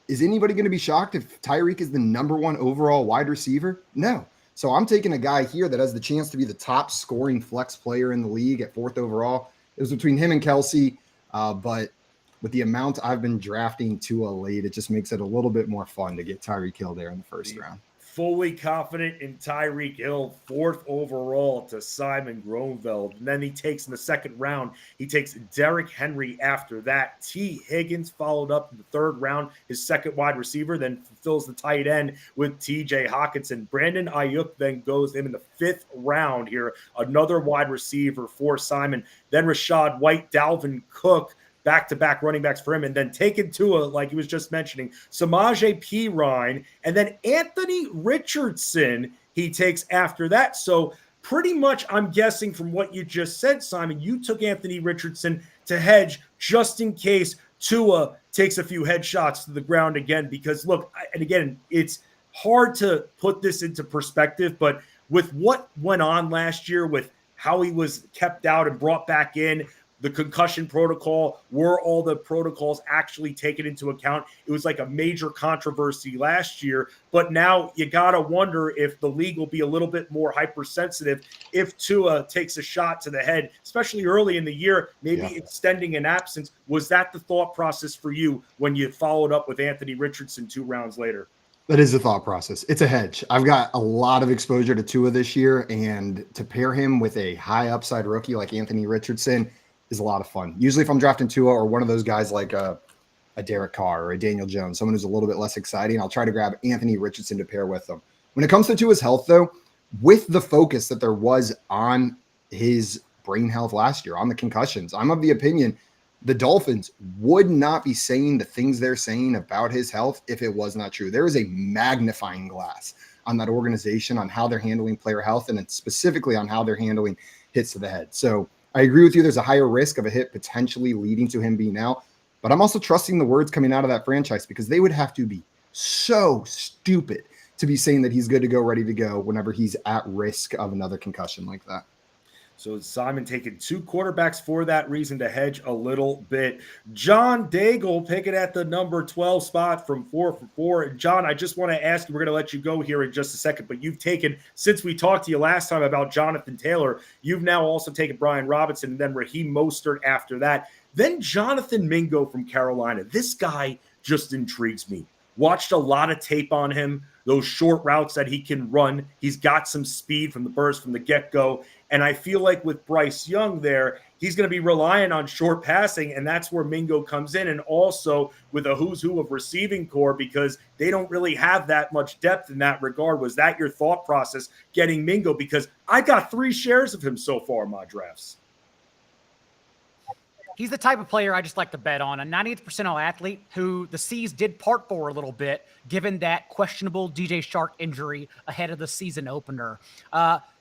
is anybody going to be shocked if Tyreek is the #1 overall wide receiver? No. So I'm taking a guy here that has the chance to be the top scoring flex player in the league at 4th overall. It was between him and Kelsey, but with the amount I've been drafting Tua late, it just makes it a little bit more fun to get Tyreek Hill there in the 1st round. Fully confident in Tyreek Hill, 4th overall to Simon Groeneveld. And then he takes in the 2nd round, he takes Derrick Henry after that. T. Higgins followed up in the 3rd round, his 2nd wide receiver, then fulfills the tight end with T.J. Hockenson. Brandon Ayuk then goes in the 5th round here, another wide receiver for Simon. Then Rachaad White, Dalvin Cook, back-to-back running backs for him, and then taken Tua, like he was just mentioning, Samaje Perine, and then Anthony Richardson he takes after that. So pretty much, I'm guessing from what you just said, Simon, you took Anthony Richardson to hedge just in case Tua takes a few headshots to the ground again, because look, and again, it's hard to put this into perspective, but with what went on last year, with how he was kept out and brought back in, the concussion protocol, were all the protocols actually taken into account? It was like a major controversy last year, but now you got to wonder if the league will be a little bit more hypersensitive if Tua takes a shot to the head, especially early in the year, maybe extending an absence. Was that the thought process for you when you followed up with Anthony Richardson 2 rounds later? That is the thought process. It's a hedge. I've got a lot of exposure to Tua this year, and to pair him with a high upside rookie like Anthony Richardson is a lot of fun. Usually if I'm drafting Tua or one of those guys like a Derek Carr or a Daniel Jones, someone who's a little bit less exciting, I'll try to grab Anthony Richardson to pair with them. When it comes to Tua's health, though, with the focus that there was on his brain health last year, on the concussions, I'm of the opinion the Dolphins would not be saying the things they're saying about his health if it was not true. There is a magnifying glass on that organization, on how they're handling player health, and then specifically on how they're handling hits to the head. So I agree with you. There's a higher risk of a hit potentially leading to him being out, but I'm also trusting the words coming out of that franchise, because they would have to be so stupid to be saying that he's good to go, ready to go whenever he's at risk of another concussion like that. So Simon taking 2 quarterbacks for that reason to hedge a little bit. John Daigle picking at the number 12 spot from 4 for 4. John, I just want to ask you, we're going to let you go here in just a second, but you've taken, since we talked to you last time about Jonathan Taylor, you've now also taken Brian Robinson and then Raheem Mostert after that. Then Jonathan Mingo from Carolina. This guy just intrigues me. Watched a lot of tape on him, those short routes that he can run. He's got some speed from the burst, from the get-go. And I feel like with Bryce Young there, he's going to be relying on short passing, and that's where Mingo comes in. And also with a who's who of receiving core, because they don't really have that much depth in that regard. Was that your thought process, getting Mingo? Because I got 3 shares of him so far in my drafts. He's the type of player I just like to bet on, a 90th percentile athlete who the C's did part for a little bit, given that questionable DJ Shark injury ahead of the season opener.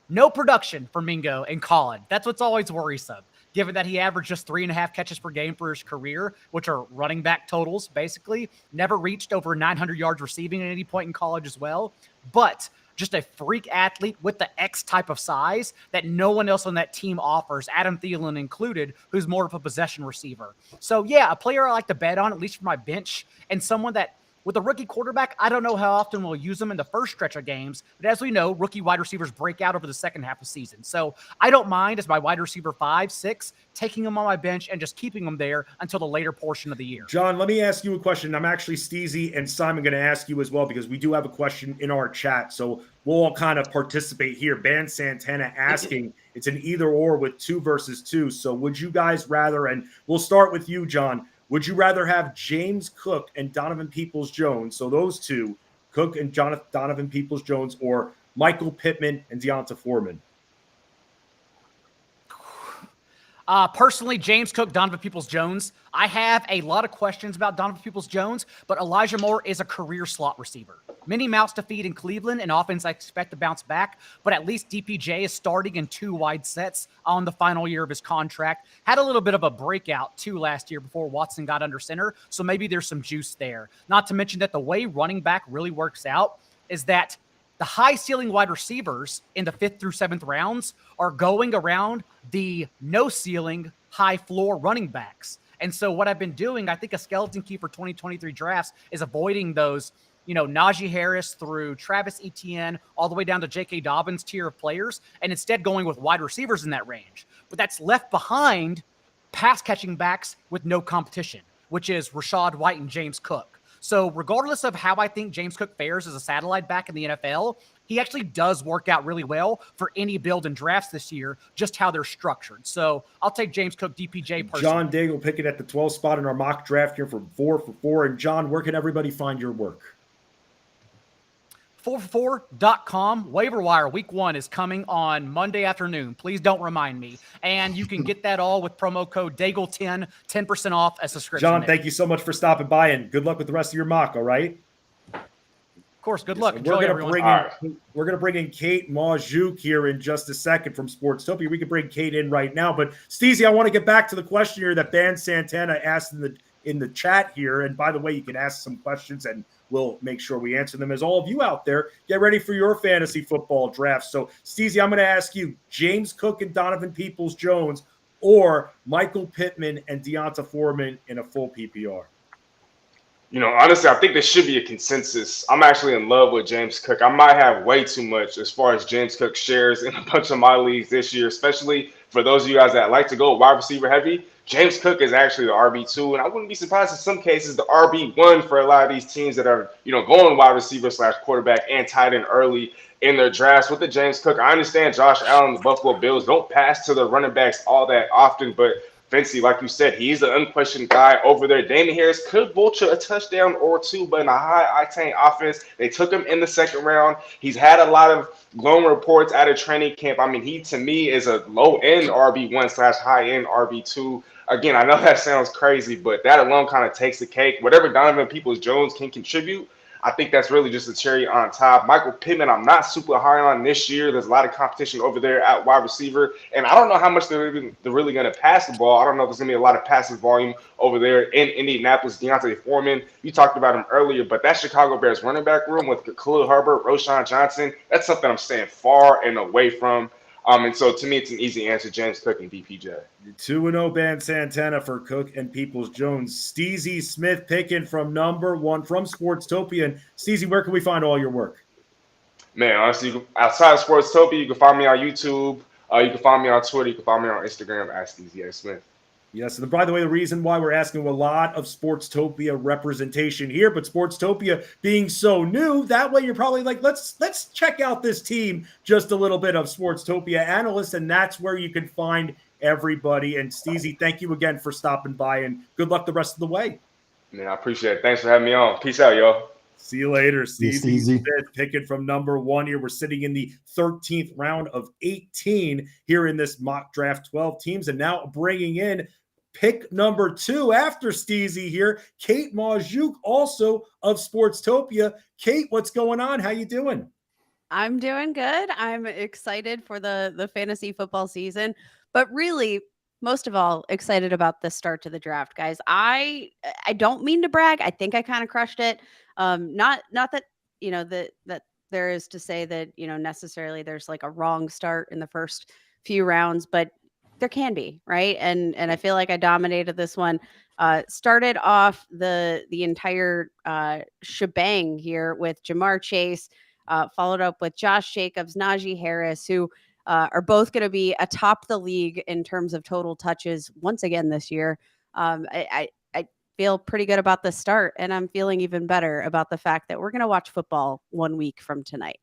No production for Mingo in college. That's what's always worrisome. given that he averaged just 3.5 catches per game for his career, which are running back totals, basically. Never reached over 900 yards receiving at any point in college as well. But just a freak athlete with the X type of size that no one else on that team offers, Adam Thielen included, who's more of a possession receiver. So, yeah, a player I like to bet on, at least for my bench, and someone that, with a rookie quarterback, I don't know how often we'll use them in the first stretch of games, but as we know, rookie wide receivers break out over the second half of the season. So I don't mind as my wide receiver 5, 6, taking them on my bench and just keeping them there until the later portion of the year. John, let me ask you a question. I'm actually Steezy and Simon going to ask you as well, because we do have a question in our chat. So we'll all kind of participate here. Ban Santana asking, it's an either or with 2 versus 2. So would you guys rather, and we'll start with you, John, would you rather have James Cook and Donovan Peoples-Jones, so those two, Cook and Donovan Peoples-Jones, or Michael Pittman and Deonta Foreman? Personally, James Cook, Donovan Peoples-Jones. I have a lot of questions about Donovan Peoples-Jones, but Elijah Moore is a career slot receiver. Many mouths to feed in Cleveland, and offense I expect to bounce back, but at least DPJ is starting in 2 wide sets on the final year of his contract. Had a little bit of a breakout, too, last year before Watson got under center, so maybe there's some juice there. Not to mention that the way running back really works out is that the high ceiling wide receivers in the 5th through 7th rounds are going around the no ceiling, high floor running backs. And so what I've been doing, I think a skeleton key for 2023 drafts is avoiding those, Najee Harris through Travis Etienne, all the way down to J.K. Dobbins tier of players, and instead going with wide receivers in that range. But that's left behind pass catching backs with no competition, which is Rachaad White and James Cook. So regardless of how I think James Cook fares as a satellite back in the NFL, he actually does work out really well for any build and drafts this year, just how they're structured. So I'll take James Cook, DPJ personally. John Daigle picking at the 12th spot in our mock draft here from 4 for 4. And John, where can everybody find your work? 4for4.com. Waiver wire week 1 is coming on Monday afternoon. Please don't remind me. And you can get that all with promo code Daigle10, 10% off a subscription. John, thank you so much for stopping by, and good luck with the rest of your mock, all right? Of course, good luck. We're Enjoy, going to bring in Kate Magdziuk here in just a second from Sportstopia. We can bring Kate in right now. But, Steezy, I want to get back to the question here that Ban Santana asked in the chat here. And by the way, you can ask some questions and we'll make sure we answer them. As all of you out there, get ready for your fantasy football draft. So, Steezy, I'm going to ask you, James Cook and Donovan Peoples-Jones or Michael Pittman and Deonta Foreman in a full PPR? Honestly, I think there should be a consensus. I'm actually in love with James Cook. I might have way too much as far as James Cook shares in a bunch of my leagues this year, especially for those of you guys that like to go wide receiver heavy. James Cook is actually the RB2, and I wouldn't be surprised in some cases the RB1 for a lot of these teams that are, going wide receiver / quarterback and tight end early in their drafts. With the James Cook, I understand Josh Allen, the Buffalo Bills don't pass to the running backs all that often, but Fancy, like you said, he's the unquestioned guy over there. Damien Harris could vulture a touchdown or 2, but in a high-octane offense, they took him in the 2nd round. He's had a lot of glowing reports out of training camp. I mean, he, to me, is a low-end RB1 / high-end RB2. Again, I know that sounds crazy, but that alone kind of takes the cake. Whatever Donovan Peoples-Jones can contribute, I think that's really just a cherry on top. Michael Pittman, I'm not super high on this year. There's a lot of competition over there at wide receiver, and I don't know how much they're really going to pass the ball. I don't know if there's going to be a lot of passive volume over there in Indianapolis. Deonta Foreman, you talked about him earlier, but that Chicago Bears running back room with Khalil Herbert, Roschon Johnson, that's something I'm staying far and away from. And so to me, it's an easy answer, James Cook and DPJ. 2-0 Ban Santana for Cook and Peoples-Jones. Steezy Smith picking from number 1 from Sportstopia. And Steezy, where can we find all your work? Man, honestly, outside of Sportstopia, you can find me on YouTube. You can find me on Twitter. You can find me on Instagram at Steezy Smith. Yes, and by the way, the reason why we're asking a lot of Sportstopia representation here, but Sportstopia being so new, that way you're probably like, let's check out this team, just a little bit of Sportstopia analysts, and that's where you can find everybody. And Steezy, thank you again for stopping by, and good luck the rest of the way. Man, I appreciate it. Thanks for having me on. Peace out, y'all. See you later, Steezy. Steezy. Picking from number 1 here. We're sitting in the 13th round of 18 here in this mock draft, 12 teams, and now bringing in pick number 2 after Steezy here, Kate Magdziuk, also of Sportstopia. Kate, what's going on? How you doing? I'm doing good. I'm excited for the fantasy football season, but really most of all, excited about the start to the draft, guys. I don't mean to brag. I think I kind of crushed it. Not that that there is to say that necessarily there's like a wrong start in the first few rounds, but there can be, right? And I feel like I dominated this one. Started off the entire shebang here with Jamar Chase, followed up with Josh Jacobs, Najee Harris, who are both going to be atop the league in terms of total touches once again this year. I feel pretty good about the start, and I'm feeling even better about the fact that we're going to watch football 1 week from tonight.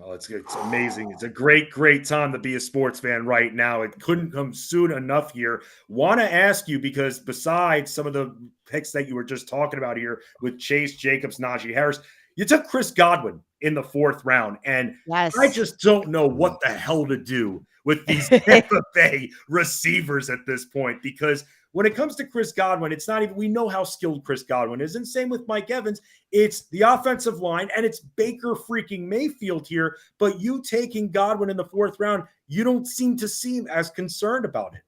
Oh, it's amazing. It's a great time to be a sports fan right now. It couldn't come soon enough here. Want to ask you, because besides some of the picks that you were just talking about here with Chase Jacobs, Najee Harris, you took Chris Godwin in the 4th round. And Yes. I just don't know what the hell to do with these Tampa Bay receivers at this point, because when it comes to Chris Godwin, it's not even, we know how skilled Chris Godwin is. And same with Mike Evans. It's the offensive line, and it's Baker freaking Mayfield here. But you taking Godwin in the 4th round, you don't seem to seem as concerned about it.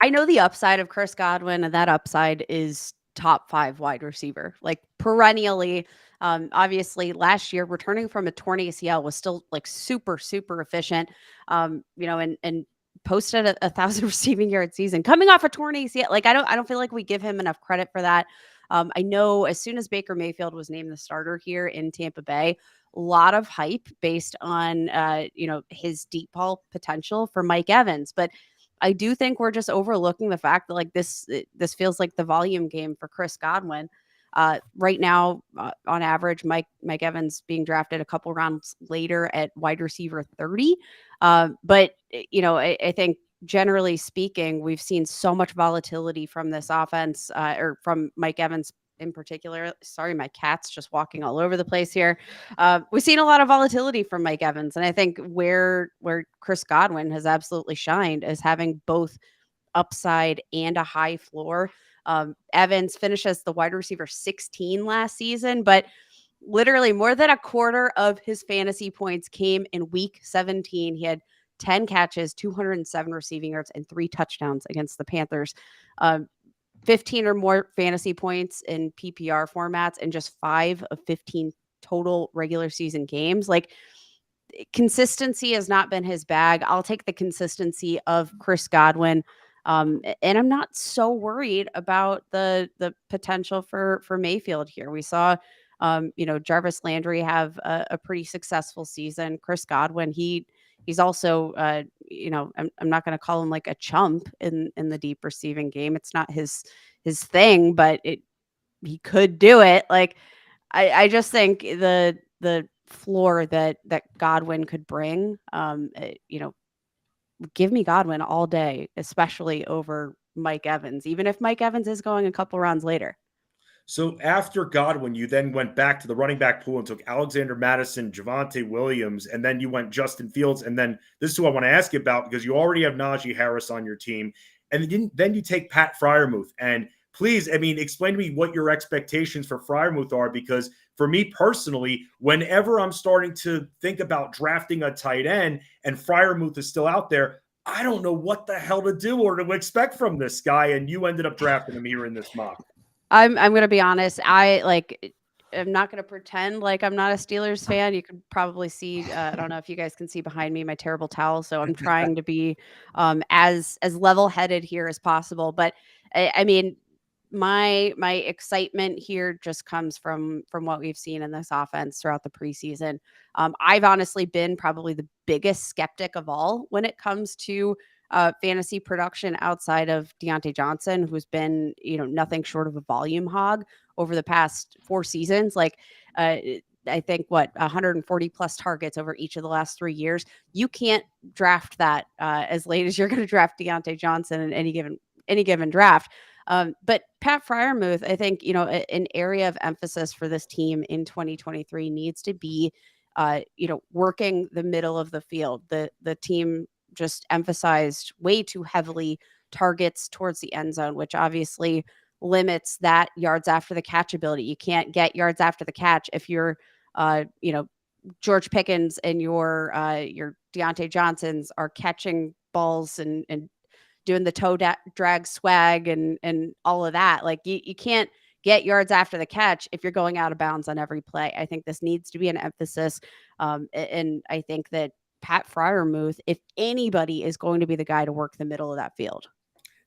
I know the upside of Chris Godwin, and that upside is top 5 wide receiver, like perennially. Obviously, last year returning from a torn ACL was still like super efficient. And posted a 1,000 receiving yard season coming off a torn ACL. Like I don't feel like we give him enough credit for that. I know as soon as Baker Mayfield was named the starter here in Tampa Bay, a lot of hype based on his deep ball potential for Mike Evans, but I do think we're just overlooking the fact that like this feels like the volume game for Chris Godwin. Right now, on average, Mike Evans being drafted a couple rounds later at wide receiver 30. But I think generally speaking, we've seen so much volatility from this offense, or from Mike Evans in particular. Sorry, my cat's just walking all over the place here. We've seen a lot of volatility from Mike Evans, and I think where Chris Godwin has absolutely shined is having both upside and a high floor. Evans finished as the wide receiver 16 last season, but literally more than a quarter of his fantasy points came in week 17. He had 10 catches, 207 receiving yards, and 3 touchdowns against the Panthers. 15 or more fantasy points in PPR formats, and just 5 of 15 total regular season games. Like, consistency has not been his bag. I'll take the consistency of Chris Godwin. And I'm not so worried about the potential for Mayfield here. We saw, Jarvis Landry have a pretty successful season. Chris Godwin, he's also, I'm not going to call him like a chump in the deep receiving game. It's not his thing, but he could do it. Like, I just think the floor that Godwin could bring, give me Godwin all day, especially over Mike Evans, even if Mike Evans is going a couple rounds later. So after Godwin, you then went back to the running back pool and took Alexander Mattison, Javonte Williams, and then you went Justin Fields. And then this is who I want to ask you about, because you already have Najee Harris on your team. And then you take Pat Freiermuth. And please, explain to me what your expectations for Freiermuth are, because for me personally, whenever I'm starting to think about drafting a tight end and Freiermuth is still out there, I don't know what the hell to do or to expect from this guy. And you ended up drafting him here in this mock. I'm going to be honest. I'm not going to pretend like I'm not a Steelers fan. You could probably see, I don't know if you guys can see behind me, my terrible towel. So I'm trying to be as level-headed here as possible. But my excitement here just comes from what we've seen in this offense throughout the preseason. I've honestly been probably the biggest skeptic of all when it comes to fantasy production outside of Deontay Johnson, who's been, nothing short of a volume hog over the past 4 seasons. Like, I think 140 plus targets over each of the last 3 years. You can't draft that as late as you're going to draft Deontay Johnson in any given draft. But Pat Freiermuth, I think, an area of emphasis for this team in 2023 needs to be, working the middle of the field. The team just emphasized way too heavily targets towards the end zone, which obviously limits that yards after the catch ability. You can't get yards after the catch if you're, George Pickens and your Deontay Johnsons are catching balls and doing the drag swag and all of that. Like you can't get yards after the catch if you're going out of bounds on every play. I think this needs to be an emphasis. And I think that Pat Freiermuth, if anybody, is going to be the guy to work the middle of that field.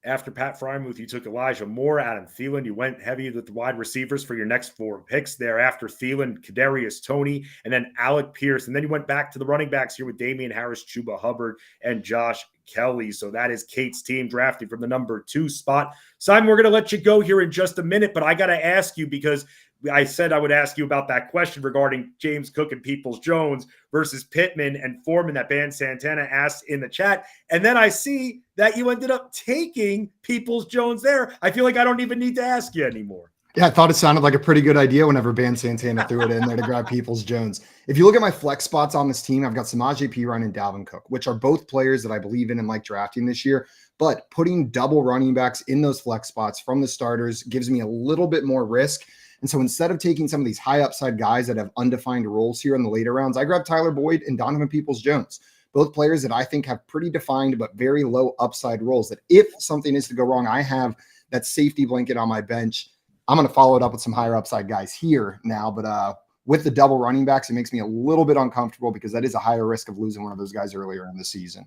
After Pat Freiermuth, you took Elijah Moore, Adam Thielen. You went heavy with the wide receivers for your next 4 picks there. After Thielen, Kadarius Toney, and then Alec Pierce. And then you went back to the running backs here with Damian Harris, Chuba Hubbard, and Josh Kelly. So that is Kate's team drafting from the number 2 spot. Simon, we're going to let you go here in just a minute, but I got to ask you, because I said I would ask you about that question regarding James Cook and Peoples-Jones versus Pittman and Furman that Ban Santana asked in the chat. And then I see that you ended up taking Peoples-Jones there. I feel like I don't even need to ask you anymore. Yeah, I thought it sounded like a pretty good idea whenever Ban Santana threw it in there to grab Peoples-Jones. If you look at my flex spots on this team, I've got Samaje Perine and Dalvin Cook, which are both players that I believe in and like drafting this year. But putting double running backs in those flex spots from the starters gives me a little bit more risk. And so instead of taking some of these high upside guys that have undefined roles here in the later rounds, I grabbed Tyler Boyd and Donovan Peoples-Jones, both players that I think have pretty defined but very low upside roles that if something is to go wrong, I have that safety blanket on my bench. I'm going to follow it up with some higher upside guys here now, but with the double running backs, it makes me a little bit uncomfortable because that is a higher risk of losing one of those guys earlier in the season.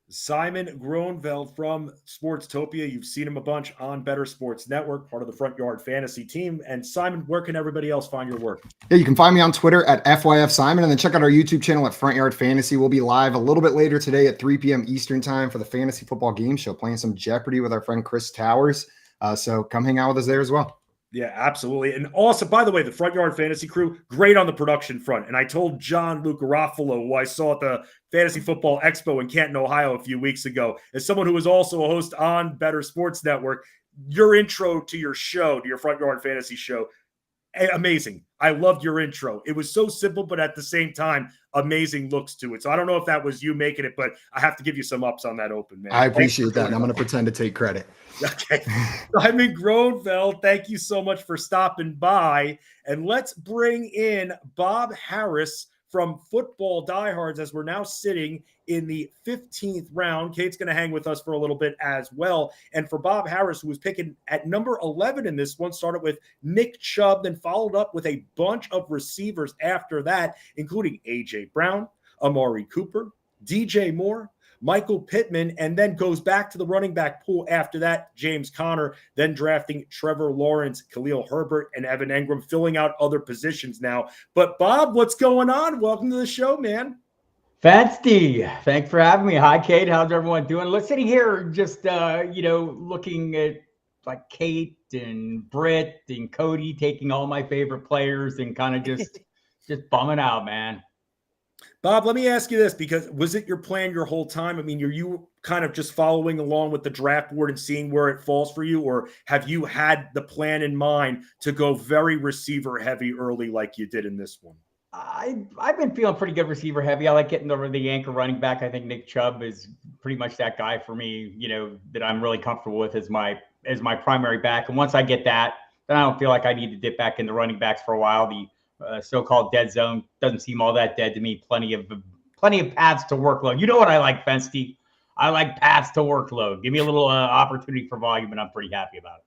Simon Groeneveld from Sportstopia. You've seen him a bunch on Better Sports Network, part of the Front Yard Fantasy team. And Simon, where can everybody else find your work? Yeah, you can find me on Twitter at FYFSimon, and then check out our YouTube channel at Front Yard Fantasy. We'll be live a little bit later today at 3 p.m. Eastern time for the Fantasy Football Game Show, playing some Jeopardy with our friend Chris Towers. So come hang out with us there as well. Yeah, absolutely. And also, by the way, the Front Yard Fantasy crew, great on the production front. And I told John Luke Garofalo, who I saw at the Fantasy Football Expo in Canton, Ohio a few weeks ago, as someone who was also a host on Better Sports Network, your intro to your show, to your Front Yard Fantasy show, amazing. I loved your intro. It was so simple, but at the same time, amazing looks to it. So I don't know if that was you making it, but I have to give you some ups on that open, man. I appreciate that. And I'm going to pretend to take credit. Okay. Simon Groeneveld, thank you so much for stopping by. And let's bring in Bob Harris from Football Diehards as we're now sitting in the 15th round. Kate's going to hang with us for a little bit as well. And for Bob Harris, who was picking at number 11 in this one, started with Nick Chubb, then followed up with a bunch of receivers after that, including A.J. Brown, Amari Cooper, DJ Moore, Michael Pittman, and then goes back to the running back pool after that, James Conner, then drafting Trevor Lawrence, Khalil Herbert, and Evan Engram, filling out other positions now. But Bob, what's going on? Welcome to the show, man. Fancy. Thanks for having me. Hi, Kate. How's everyone doing? Let's sit here just, looking at like Kate and Britt and Cody taking all my favorite players and kind of just bumming out, man. Bob, let me ask you this, because was it your plan your whole time? I mean, are you kind of just following along with the draft board and seeing where it falls for you? Or have you had the plan in mind to go very receiver heavy early like you did in this one? I've been feeling pretty good receiver heavy. I like getting over the anchor running back. I think Nick Chubb is pretty much that guy for me, that I'm really comfortable with as my primary back. And once I get that, then I don't feel like I need to dip back into running backs for a while. The so-called dead zone doesn't seem all that dead to me. Plenty of paths to workload. You know what I like, Fensty? I like paths to workload. Give me a little opportunity for volume, and I'm pretty happy about it.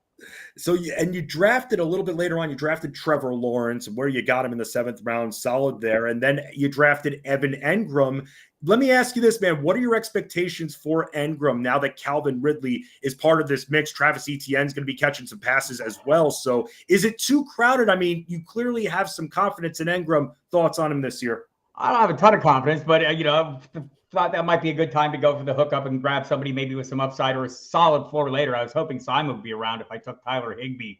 So, you drafted a little bit later on, you drafted Trevor Lawrence, where you got him in the 7th round, solid there. And then you drafted Evan Engram. Let me ask you this, man. What are your expectations for Engram now that Calvin Ridley is part of this mix? Travis Etienne's going to be catching some passes as well. So is it too crowded? I mean, you clearly have some confidence in Engram. Thoughts on him this year? I don't have a ton of confidence, but, thought that might be a good time to go for the hookup and grab somebody maybe with some upside or a solid floor later. I was hoping Simon would be around if I took Tyler Higbee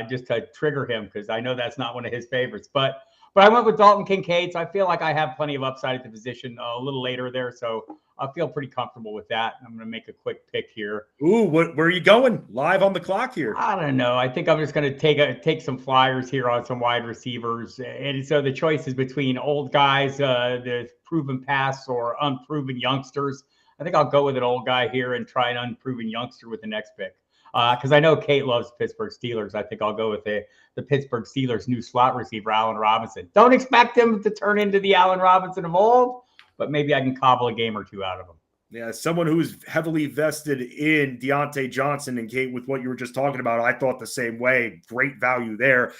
just to trigger him, because I know that's not one of his favorites. But I went with Dalton Kincaid, so I feel like I have plenty of upside at the position a little later there. So I feel pretty comfortable with that. I'm going to make a quick pick here. Ooh, where are you going? Live on the clock here. I don't know. I think I'm just going to take some flyers here on some wide receivers. And so the choice is between old guys, the proven pass, or unproven youngsters. I think I'll go with an old guy here and try an unproven youngster with the next pick. Because I know Kate loves Pittsburgh Steelers. I think I'll go with the Pittsburgh Steelers' new slot receiver, Allen Robinson. Don't expect him to turn into the Allen Robinson of old, but maybe I can cobble a game or two out of him. Yeah, someone who's heavily vested in Deontay Johnson, and Kate, with what you were just talking about, I thought the same way. Great value there.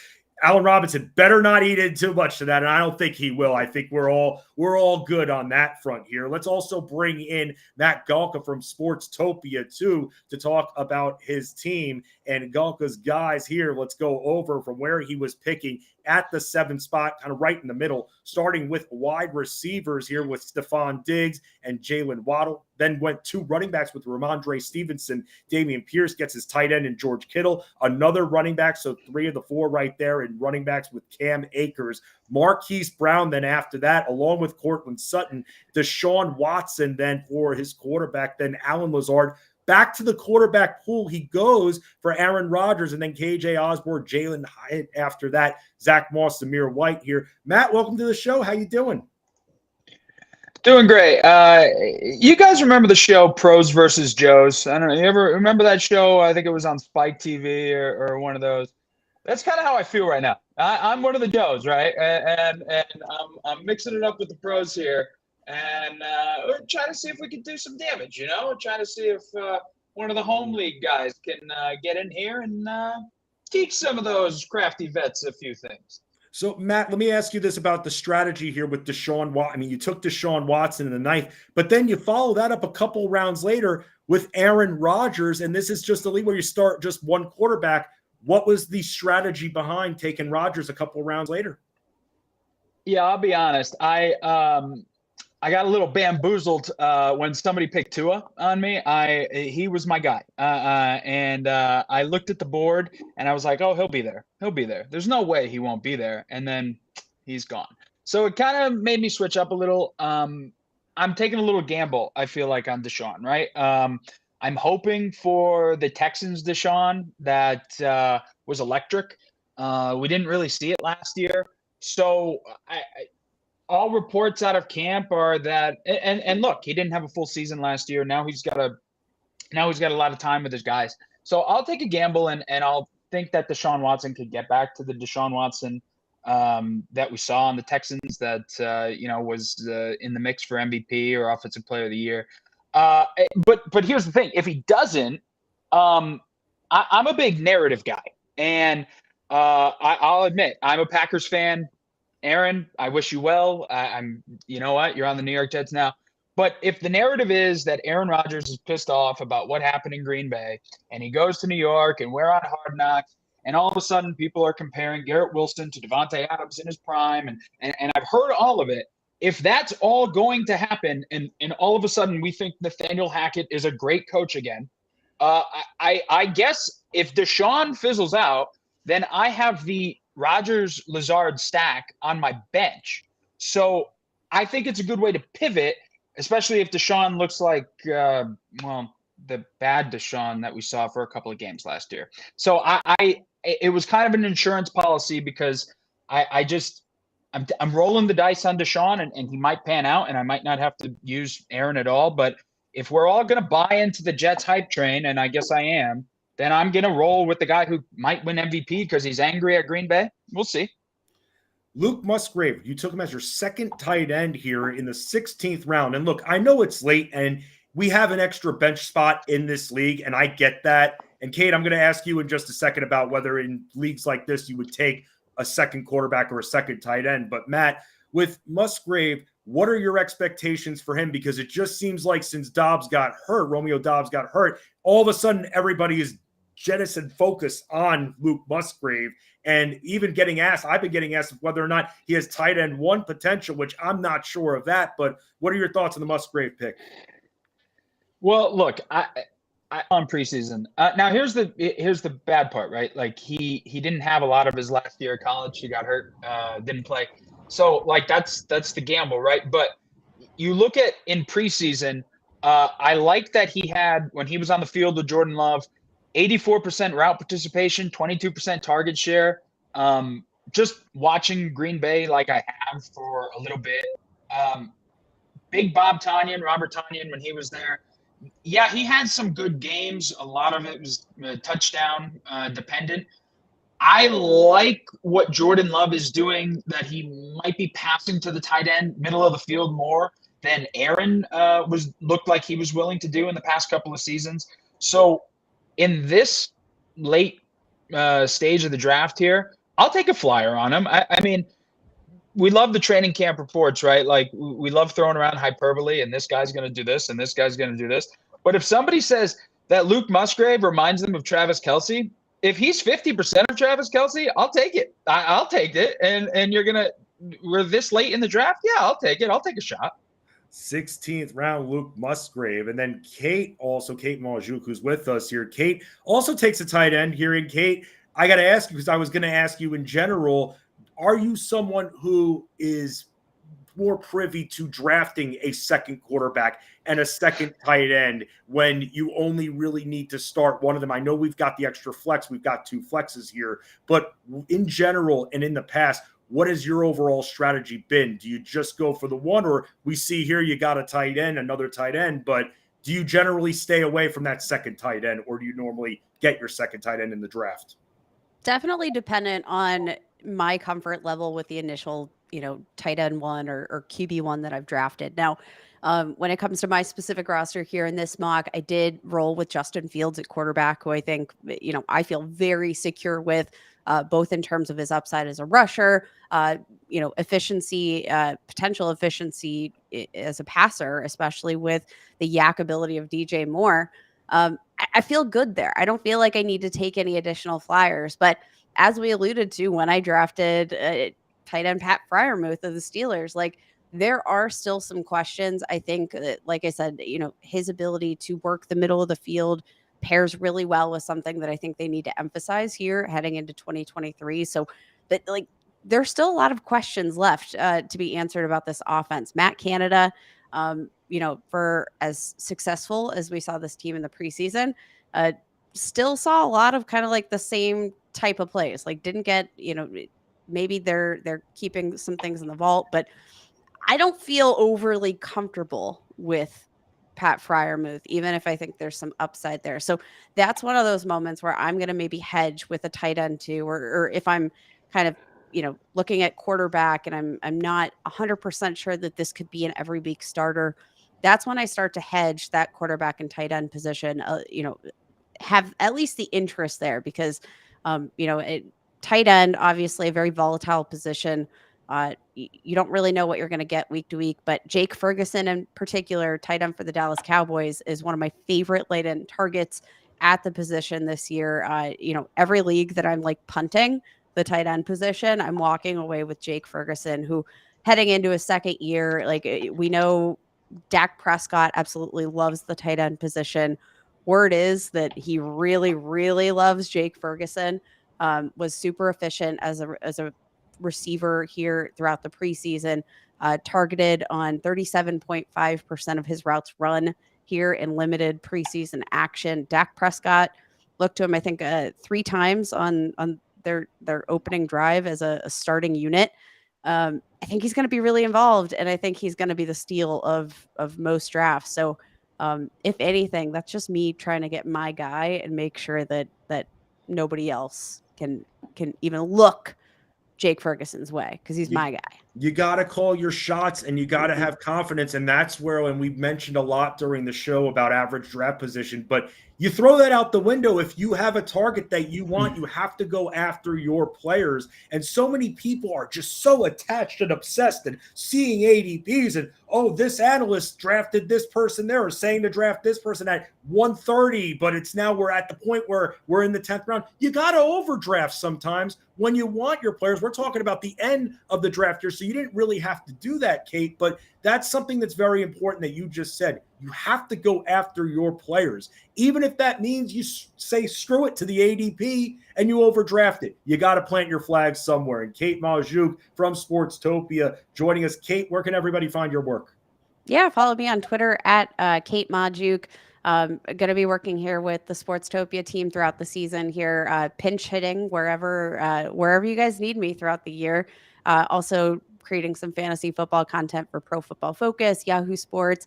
Allen Robinson better not eat in too much to that, and I don't think he will. I think we're all good on that front here. Let's also bring in Matt Galka from Sportstopia too to talk about his team and Galka's guys here. Let's go over from where he was picking at the 7th spot, kind of right in the middle, starting with wide receivers here with Stephon Diggs and Jalen Waddle. Then went 2 running backs with Ramondre Stevenson. Damian Pierce gets his tight end, and George Kittle, another running back. So 3 of the 4 right there in running backs with Cam Akers. Marquise Brown then after that, along with Cortland Sutton. Deshaun Watson then for his quarterback. Then Alan Lazard. Back to the quarterback pool he goes for Aaron Rodgers, and then KJ Osborne, Jalen Hyatt after that. Zach Moss, Zamir White here. Matt, welcome to the show. How you doing? Doing great. You guys remember the show Pros versus Joes? I don't know. You ever remember that show? I think it was on Spike TV or one of those. That's kind of how I feel right now. I'm one of the Joes, right? And I'm mixing it up with the pros here. And we're trying to see if we can do some damage, you know? We're trying to see if one of the home league guys can get in here and teach some of those crafty vets a few things. So, Matt, let me ask you this about the strategy here with Deshaun Watson. I mean, you took Deshaun Watson in the 9th, but then you follow that up a couple rounds later with Aaron Rodgers, and this is just a league where you start just one quarterback. What was the strategy behind taking Rodgers a couple rounds later? Yeah, I'll be honest. I got a little bamboozled when somebody picked Tua on me. He was my guy, and I looked at the board and I was like, "Oh, he'll be there. He'll be there. There's no way he won't be there." And then he's gone. So it kind of made me switch up a little. I'm taking a little gamble, I feel like, on Deshaun. Right? I'm hoping for the Texans Deshaun that was electric. We didn't really see it last year, so all reports out of camp are that, and look, he didn't have a full season last year. Now he's got a lot of time with his guys. So I'll take a gamble and I'll think that Deshaun Watson could get back to the Deshaun Watson that we saw on the Texans that was in the mix for MVP or Offensive Player of the Year. But here's the thing: if he doesn't, I'm a big narrative guy, and I'll admit I'm a Packers fan. Aaron, I wish you well. You know what? You're on the New York Jets now. But if the narrative is that Aaron Rodgers is pissed off about what happened in Green Bay, and he goes to New York and we're on Hard Knocks, and all of a sudden people are comparing Garrett Wilson to Devontae Adams in his prime, and I've heard all of it. If that's all going to happen, and all of a sudden we think Nathaniel Hackett is a great coach again, I guess if Deshaun fizzles out, then I have the Rodgers-Lazard stack on my bench. So I think it's a good way to pivot, especially if Deshaun looks like, the bad Deshaun that we saw for a couple of games last year. So it was kind of an insurance policy because I'm rolling the dice on Deshaun and he might pan out and I might not have to use Aaron at all. But if we're all going to buy into the Jets hype train, and I guess I am, then I'm going to roll with the guy who might win MVP because he's angry at Green Bay. We'll see. Luke Musgrave, you took him as your 2nd tight end here in the 16th round. And look, I know it's late and we have an extra bench spot in this league, and I get that. And Kate, I'm going to ask you in just a second about whether in leagues like this you would take a second quarterback or a second tight end. But Matt, with Musgrave, what are your expectations for him? Because it just seems like since Romeo Dobbs got hurt, all of a sudden everybody is jettisoned focus on Luke Musgrave, and even I've been getting asked whether or not he has tight end 1 potential, which I'm not sure of that. But what are your thoughts on the Musgrave pick? Well, look, I on preseason. Now here's the bad part, right? Like he didn't have a lot of his last year of college. He got hurt, didn't play. So like that's the gamble, right? But you look at in preseason, I like that he had, when he was on the field with Jordan Love, 84% route participation, 22% target share. Just watching Green Bay like I have for a little bit. Big Robert Tonyan, when he was there. Yeah, he had some good games. A lot of it was touchdown dependent. I like what Jordan Love is doing, that he might be passing to the tight end, middle of the field more. than Aaron looked like he was willing to do in the past couple of seasons. So in this late stage of the draft here, I'll take a flyer on him. I mean, we love the training camp reports, right? Like we love throwing around hyperbole and this guy's going to do this and this guy's going to do this. But if somebody says that Luke Musgrave reminds them of Travis Kelce, if he's 50% of Travis Kelce, I'll take it. I'll take it. And we're this late in the draft. Yeah, I'll take it. I'll take a shot. 16th round, Luke Musgrave. And then Kate Magdziuk, who's with us here. Kate also takes a tight end here. And Kate, I got to ask you, because I was going to ask you in general, are you someone who is more privy to drafting a second quarterback and a second tight end when you only really need to start one of them? I know we've got the extra flex. We've got 2 flexes here. But in general and in the past, what has your overall strategy been? Do you just go for the one, or we see here you got a tight end, another tight end, but do you generally stay away from that second tight end, or do you normally get your second tight end in the draft? Definitely dependent on my comfort level with the initial, tight end one or QB one that I've drafted. Now, when it comes to my specific roster here in this mock, I did roll with Justin Fields at quarterback, who I think, I feel very secure with, both in terms of his upside as a rusher, efficiency, potential efficiency as a passer, especially with the yak ability of DJ Moore. I feel good there. I don't feel like I need to take any additional flyers, but as we alluded to when I drafted tight end Pat Freiermuth of the Steelers, like there are still some questions. I think that, like I said, his ability to work the middle of the field pairs really well with something that I think they need to emphasize here heading into 2023. So that there's still a lot of questions left to be answered about this offense. Matt Canada, for as successful as we saw this team in the preseason, still saw a lot of kind of like the same type of plays. Like didn't get, maybe they're keeping some things in the vault, but I don't feel overly comfortable with Pat Freiermuth, even if I think there's some upside there. So that's one of those moments where I'm going to maybe hedge with a tight end too, or if I'm kind of, looking at quarterback and I'm not 100% sure that this could be an every week starter. That's when I start to hedge that quarterback and tight end position, have at least the interest there because, tight end, obviously a very volatile position. You don't really know what you're going to get week to week, but Jake Ferguson in particular, tight end for the Dallas Cowboys, is one of my favorite late end targets at the position this year. Every league that I'm like punting the tight end position, I'm walking away with Jake Ferguson, who heading into his second year, like we know Dak Prescott absolutely loves the tight end position. Word is that he really, really loves Jake Ferguson. Was super efficient as a receiver here throughout the preseason, targeted on 37.5% of his routes run here in limited preseason action. Dak Prescott looked to him, I think, 3 times on their opening drive as a starting unit. I think he's going to be really involved, and I think he's going to be the steal of most drafts. So if anything, that's just me trying to get my guy and make sure that nobody else can even look Jake Ferguson's way, because he's my guy. You got to call your shots and you got to have confidence. And that's where, when we mentioned a lot during the show about average draft position, but you throw that out the window. If you have a target that you want, you have to go after your players. And so many people are just so attached and obsessed and seeing ADPs and, oh, this analyst drafted this person there, or saying to draft this person at 130, but it's now we're at the point where we're in the 10th round. You got to overdraft sometimes when you want your players. We're talking about the end of the draft year, so you didn't really have to do that, Kate, but that's something that's very important that you just said. You have to go after your players, even if that means you say screw it to the ADP and you overdraft it. You got to plant your flag somewhere. And Kate Magdziuk from Sportstopia joining us. Kate, where can everybody find your work? Yeah, follow me on Twitter at Kate Magdziuk. Going to be working here with the Sportstopia team throughout the season here, pinch hitting wherever you guys need me throughout the year. Also creating some fantasy football content for Pro Football Focus, Yahoo Sports,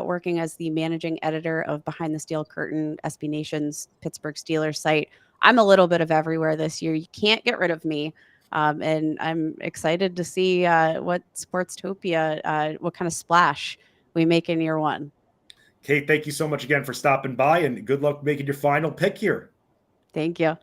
working as the managing editor of Behind the Steel Curtain, SB Nation's Pittsburgh Steelers site. I'm a little bit of everywhere this year. You can't get rid of me. And I'm excited to see what Sportstopia, what kind of splash we make in year one. Kate, thank you so much again for stopping by, and good luck making your final pick here. Thank you.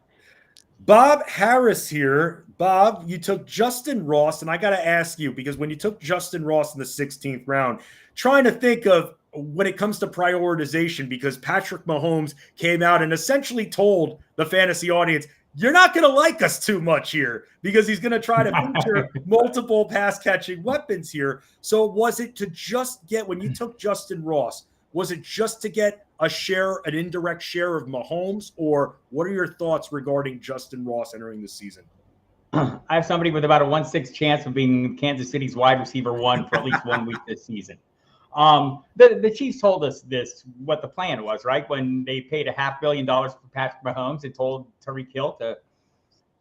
Bob Harris here. Bob, you took Justin Ross, and I got to ask you, because when you took Justin Ross in the 16th round, trying to think of when it comes to prioritization, because Patrick Mahomes came out and essentially told the fantasy audience, you're not going to like us too much here, because he's going to try to feature multiple pass-catching weapons here. So was it to just get, when you took Justin Ross, was it just to get a share, an indirect share of Mahomes, or what are your thoughts regarding Justin Ross entering the season? I have somebody with about a 1/6 chance of being Kansas City's wide receiver one for at least 1 week this season. The Chiefs told us this, what the plan was, right? When they paid $500 million for Patrick Mahomes and told Tyreek Hill to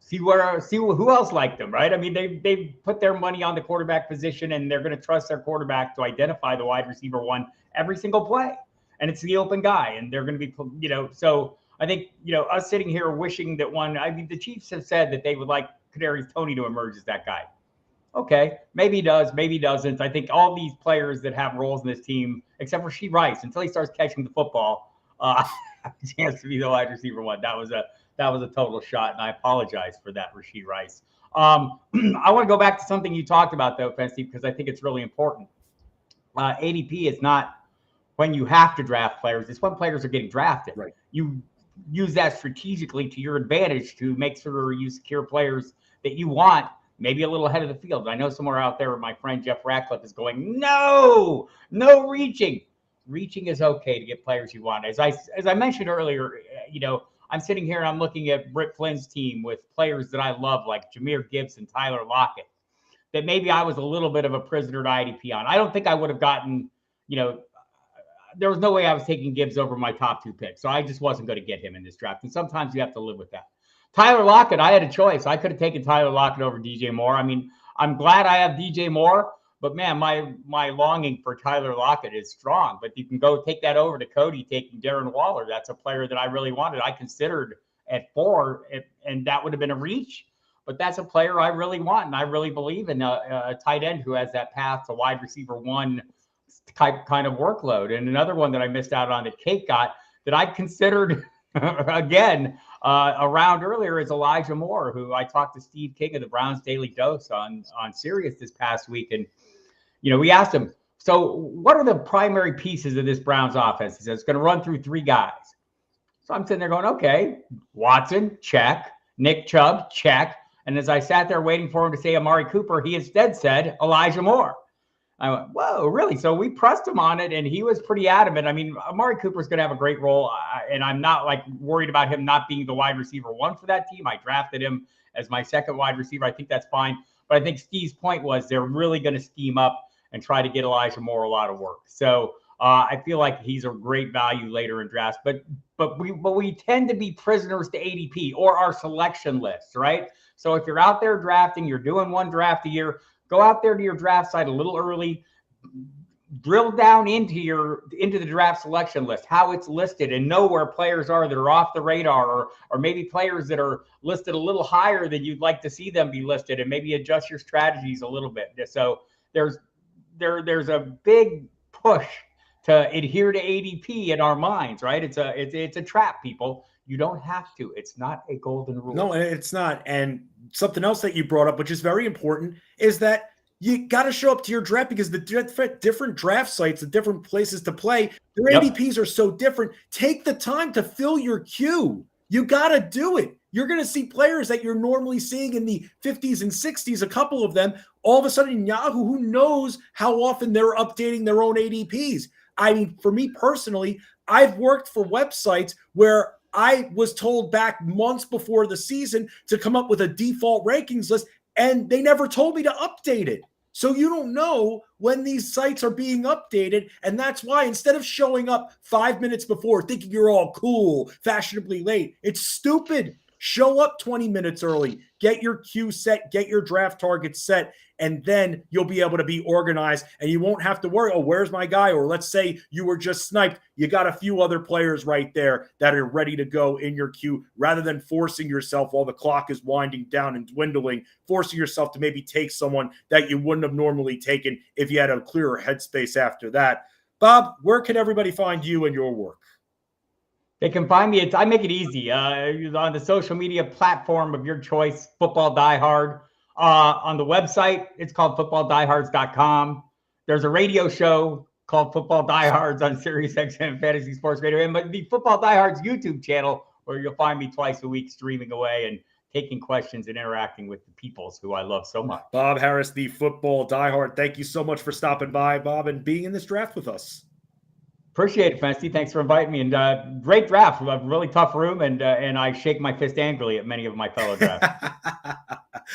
see who else liked them, right? I mean, they put their money on the quarterback position, and they're going to trust their quarterback to identify the wide receiver one every single play. And it's the open guy, and they're going to be, so I think, us sitting here wishing that the Chiefs have said that they would like Kadarius Toney to emerge as that guy. Okay, maybe he does, maybe he doesn't. I think all these players that have roles in this team, except for Rashee Rice, until he starts catching the football, have a chance to be the wide receiver one. That was a total shot, and I apologize for that, Rashee Rice. I want to go back to something you talked about, though, Fensty, because I think it's really important. ADP is not when you have to draft players, it's when players are getting drafted. Right. You use that strategically to your advantage to make sure you secure players that you want, maybe a little ahead of the field. I know somewhere out there, my friend Jeff Ratcliffe is going, no reaching. Reaching is okay to get players you want. As I mentioned earlier, I'm sitting here and I'm looking at Britt Flynn's team with players that I love, like Jahmyr Gibbs and Tyler Lockett, that maybe I was a little bit of a prisoner to IDP on. I don't think I would have gotten, there was no way I was taking Gibbs over my top 2 picks. So I just wasn't going to get him in this draft. And sometimes you have to live with that. Tyler Lockett, I had a choice. I could have taken Tyler Lockett over DJ Moore. I mean, I'm glad I have DJ Moore, but man, my longing for Tyler Lockett is strong. But you can go take that over to Cody taking Darren Waller. That's a player that I really wanted. I considered at 4, and that would have been a reach. But that's a player I really want, and I really believe in a tight end who has that path to wide receiver one kind of workload. And another one that I missed out on that Kate got that I considered again around earlier is Elijah Moore, who I talked to Steve King of the Browns Daily Dose on Sirius this past week. And, we asked him, so what are the primary pieces of this Browns offense? He says it's going to run through 3 guys. So I'm sitting there going, okay, Watson, check. Nick Chubb, check. And as I sat there waiting for him to say Amari Cooper, he instead said Elijah Moore. I went, whoa, really? So we pressed him on it, and he was pretty adamant. I mean, Amari Cooper's going to have a great role, and I'm not worried about him not being the wide receiver one for that team. I drafted him as my second wide receiver. I think that's fine. But I think Steve's point was they're really going to scheme up and try to get Elijah Moore a lot of work. So I feel like he's a great value later in drafts. But we tend to be prisoners to ADP or our selection list, right? So if you're out there drafting, you're doing 1 draft a year, go out there to your draft site a little early, drill down into the draft selection list, how it's listed, and know where players are that are off the radar, or maybe players that are listed a little higher than you'd like to see them be listed, and maybe adjust your strategies a little bit. So there's a big push to adhere to ADP in our minds, right? It's a trap, people. You don't have to. It's not a golden rule. No, it's not. And something else that you brought up, which is very important, is that you got to show up to your draft, because the different draft sites, the different places to play, their ADPs are so different. Take the time to fill your queue. You got to do it. You're going to see players that you're normally seeing in the 50s and 60s, a couple of them, all of a sudden in Yahoo, who knows how often they're updating their own ADPs. I mean, for me personally, I've worked for websites where I was told back months before the season to come up with a default rankings list, and they never told me to update it. So you don't know when these sites are being updated, and that's why instead of showing up 5 minutes before thinking you're all cool, fashionably late, it's stupid. show up 20 minutes early, get your queue set, get your draft targets set, and then you'll be able to be organized and you won't have to worry, oh, where's my guy? Or let's say you were just sniped. You got a few other players right there that are ready to go in your queue rather than forcing yourself while the clock is winding down and dwindling, forcing yourself to maybe take someone that you wouldn't have normally taken if you had a clearer headspace after that. Bob, where can everybody find you and your work? They can find me. I make it easy on the social media platform of your choice, Football Die Hard. On the website, it's called footballdiehards.com. There's a radio show called Football Diehards on SiriusXM Fantasy Sports Radio, and the Football Diehards YouTube channel, where you'll find me twice a week streaming away and taking questions and interacting with the peoples who I love so much. Bob Harris, the Football Diehard. Thank you so much for stopping by, Bob, and being in this draft with us. Appreciate it, Fensty. Thanks for inviting me. And great draft. A really tough room, and I shake my fist angrily at many of my fellow drafts.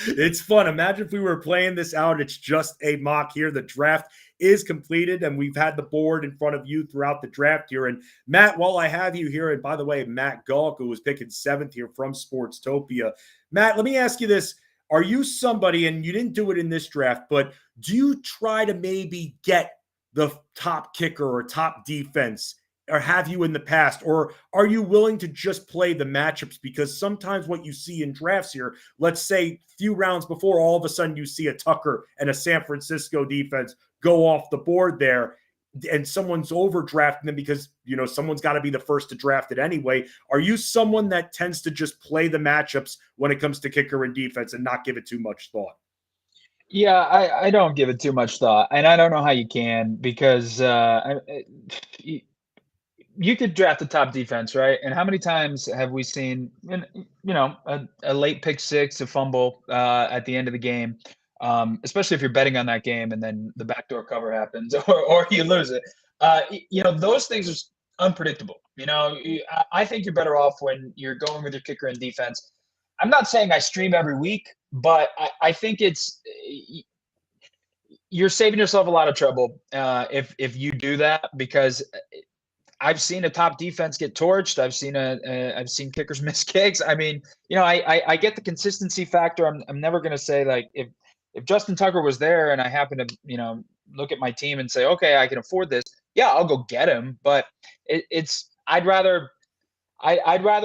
It's fun. Imagine if we were playing this out. It's just a mock here. The draft is completed, and we've had the board in front of you throughout the draft here. And Matt, while I have you here, and by the way, Matt Galka was picking 7th here from Sportstopia. Matt, let me ask you this. Are you somebody, and you didn't do it in this draft, but do you try to maybe get the top kicker or top defense, or have you in the past? Or are you willing to just play the matchups? Because sometimes what you see in drafts here, let's say few rounds before, all of a sudden you see a Tucker and a San Francisco defense go off the board there, and someone's overdrafting them because, someone's got to be the first to draft it anyway. Are you someone that tends to just play the matchups when it comes to kicker and defense and not give it too much thought? Yeah, I don't give it too much thought, and I don't know how you can, because you could draft a top defense, right? And how many times have we seen, a late pick six, a fumble at the end of the game, especially if you're betting on that game and then the backdoor cover happens or you lose it. Those things are unpredictable. I think you're better off when you're going with your kicker and defense. I'm not saying I stream every week, but I think you're saving yourself a lot of trouble if you do that, because I've seen a top defense get torched. I've seen kickers miss kicks. I mean, I get the consistency factor. I'm never going to say, like, if Justin Tucker was there and I happen to look at my team and say, okay, I can afford this, yeah, I'll go get him. But I'd rather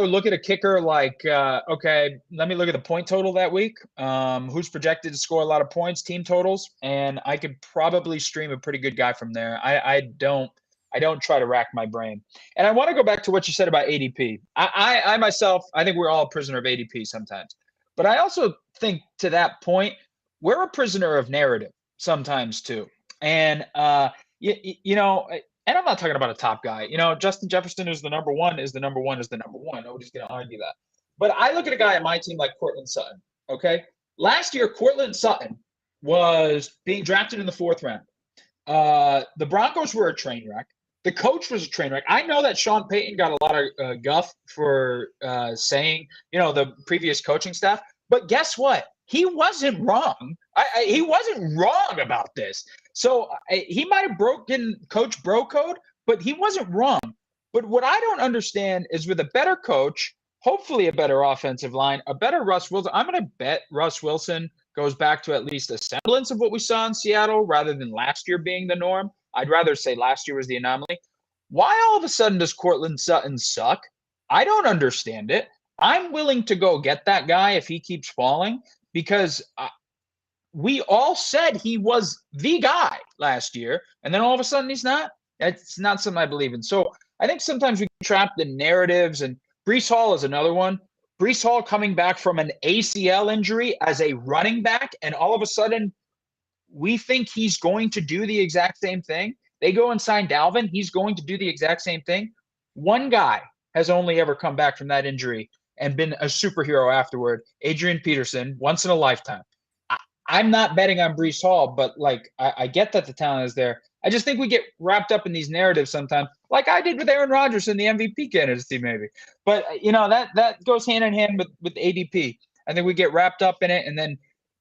look at a kicker like, okay, let me look at the point total that week. Who's projected to score a lot of points, team totals, and I could probably stream a pretty good guy from there. I don't try to rack my brain. And I want to go back to what you said about ADP. I myself, I think we're all a prisoner of ADP sometimes. But I also think, to that point, we're a prisoner of narrative sometimes too. And and I'm not talking about a top guy. Justin Jefferson is the number one. Nobody's going to argue that. But I look at a guy on my team like Courtland Sutton, okay? Last year, Courtland Sutton was being drafted in the 4th round. The Broncos were a train wreck. The coach was a train wreck. I know that Sean Payton got a lot of guff for saying, the previous coaching staff. But guess what? He wasn't wrong. He wasn't wrong about this. So he might have broken Coach Bro code, but he wasn't wrong. But what I don't understand is, with a better coach, hopefully a better offensive line, a better Russ Wilson. I'm going to bet Russ Wilson goes back to at least a semblance of what we saw in Seattle, rather than last year being the norm. I'd rather say last year was the anomaly. Why all of a sudden does Courtland Sutton suck? I don't understand it. I'm willing to go get that guy if he keeps falling, because we all said he was the guy last year, and then all of a sudden he's not. It's not something I believe in. So I think sometimes we get trapped in narratives, and Breece Hall is another one. Breece Hall coming back from an ACL injury as a running back, and all of a sudden we think he's going to do the exact same thing. They go and sign Dalvin. He's going to do the exact same thing. One guy has only ever come back from that injury and been a superhero afterward, Adrian Peterson, once in a lifetime. I'm not betting on Breece Hall, but I get that the talent is there. I just think we get wrapped up in these narratives sometimes, like I did with Aaron Rodgers in the MVP candidacy, maybe. But that goes hand in hand with ADP. I think we get wrapped up in it, and then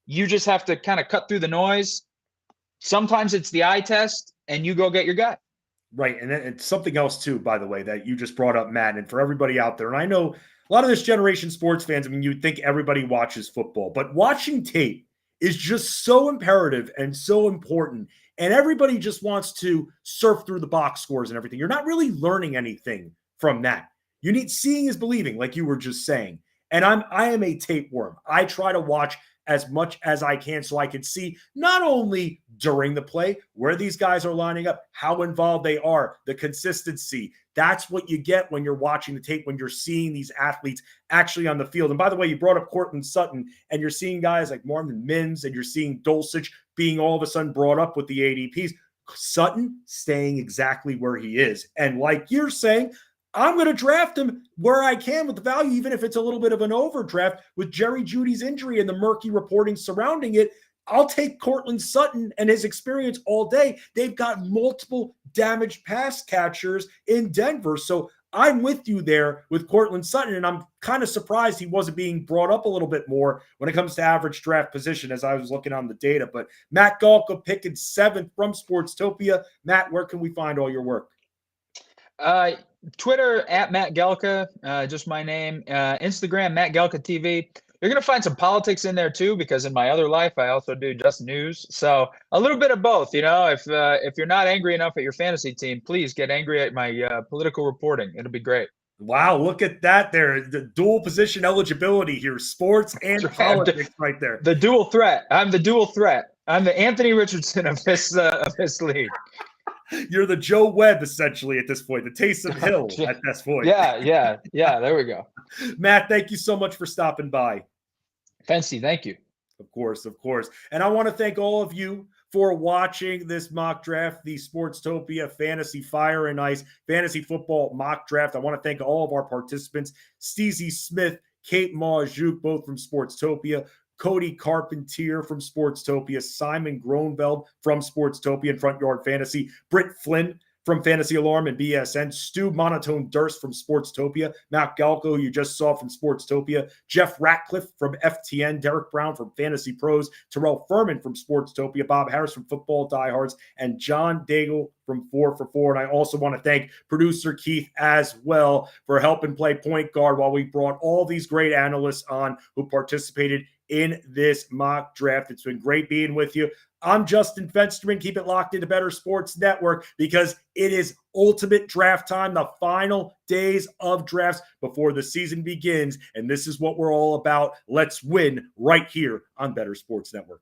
you just have to kind of cut through the noise. Sometimes it's the eye test, and you go get your guy. Right, and it's something else too, by the way, that you just brought up, Matt, and for everybody out there, and I know a lot of this generation sports fans, I mean, you'd think everybody watches football, but watching tape is just so imperative and so important. And everybody just wants to surf through the box scores and everything. You're not really learning anything from that. You need seeing is believing, like you were just saying. And I am a tape worm. I try to watch as much as I can so I can see not only during the play where these guys are lining up, how involved they are, the consistency. That's what you get when you're watching the tape, when you're seeing these athletes actually on the field. And by the way, you brought up Cortland Sutton, and you're seeing guys like Marvin Mims, and you're seeing Dulcich being all of a sudden brought up with the ADPs. Sutton staying exactly where he is. And like you're saying, I'm going to draft him where I can with the value, even if it's a little bit of an overdraft. With Jerry Jeudy's injury and the murky reporting surrounding it, I'll take Cortland Sutton and his experience all day. They've got multiple damaged pass catchers in Denver. So I'm with you there with Cortland Sutton, and I'm kind of surprised he wasn't being brought up a little bit more when it comes to average draft position as I was looking on the data. But Matt Galka picking 7th from Sportstopia. Matt, where can we find all your work? Twitter at Matt Galka, just my name. Instagram, Matt Galka TV. You're going to find some politics in there too, because in my other life, I also do just news. So a little bit of both, you know. If you're not angry enough at your fantasy team, please get angry at my political reporting. It'll be great. Wow, look at that there. The dual position eligibility here, sports and politics right there. The dual threat. I'm the dual threat. I'm the Anthony Richardson of this league. You're the Joe Webb, essentially, at this point, the Taysom Hill at this point. Yeah. There we go. Matt, thank you so much for stopping by. Fancy, thank you. Of course. And I want to thank all of you for watching this mock draft, the Sportstopia Fantasy Fire and Ice Fantasy Football Mock Draft. I want to thank all of our participants, Steezy Smith, Kate Magdziuk, both from Sportstopia, Cody Carpentier from Sportstopia, Simon Groeneveld from Sportstopia and Front Yard Fantasy, Britt Flinn from Fantasy Alarm and BSN, Stu Monotone Durst from Sportstopia, Matt Galka, who you just saw from Sportstopia, Jeff Ratcliffe from FTN, Derek Brown from Fantasy Pros, Terrell Furman from Sportstopia, Bob Harris from Football Diehards, and John Daigle from 4 for 4. And I also want to thank producer Keith as well for helping play point guard while we brought all these great analysts on who participated in this mock draft. It's been great being with you. I'm Justin Fensterman. Keep it locked into Bettor Sports Network because it is ultimate draft time, the final days of drafts before the season begins. And this is what we're all about. Let's win right here on Bettor Sports Network.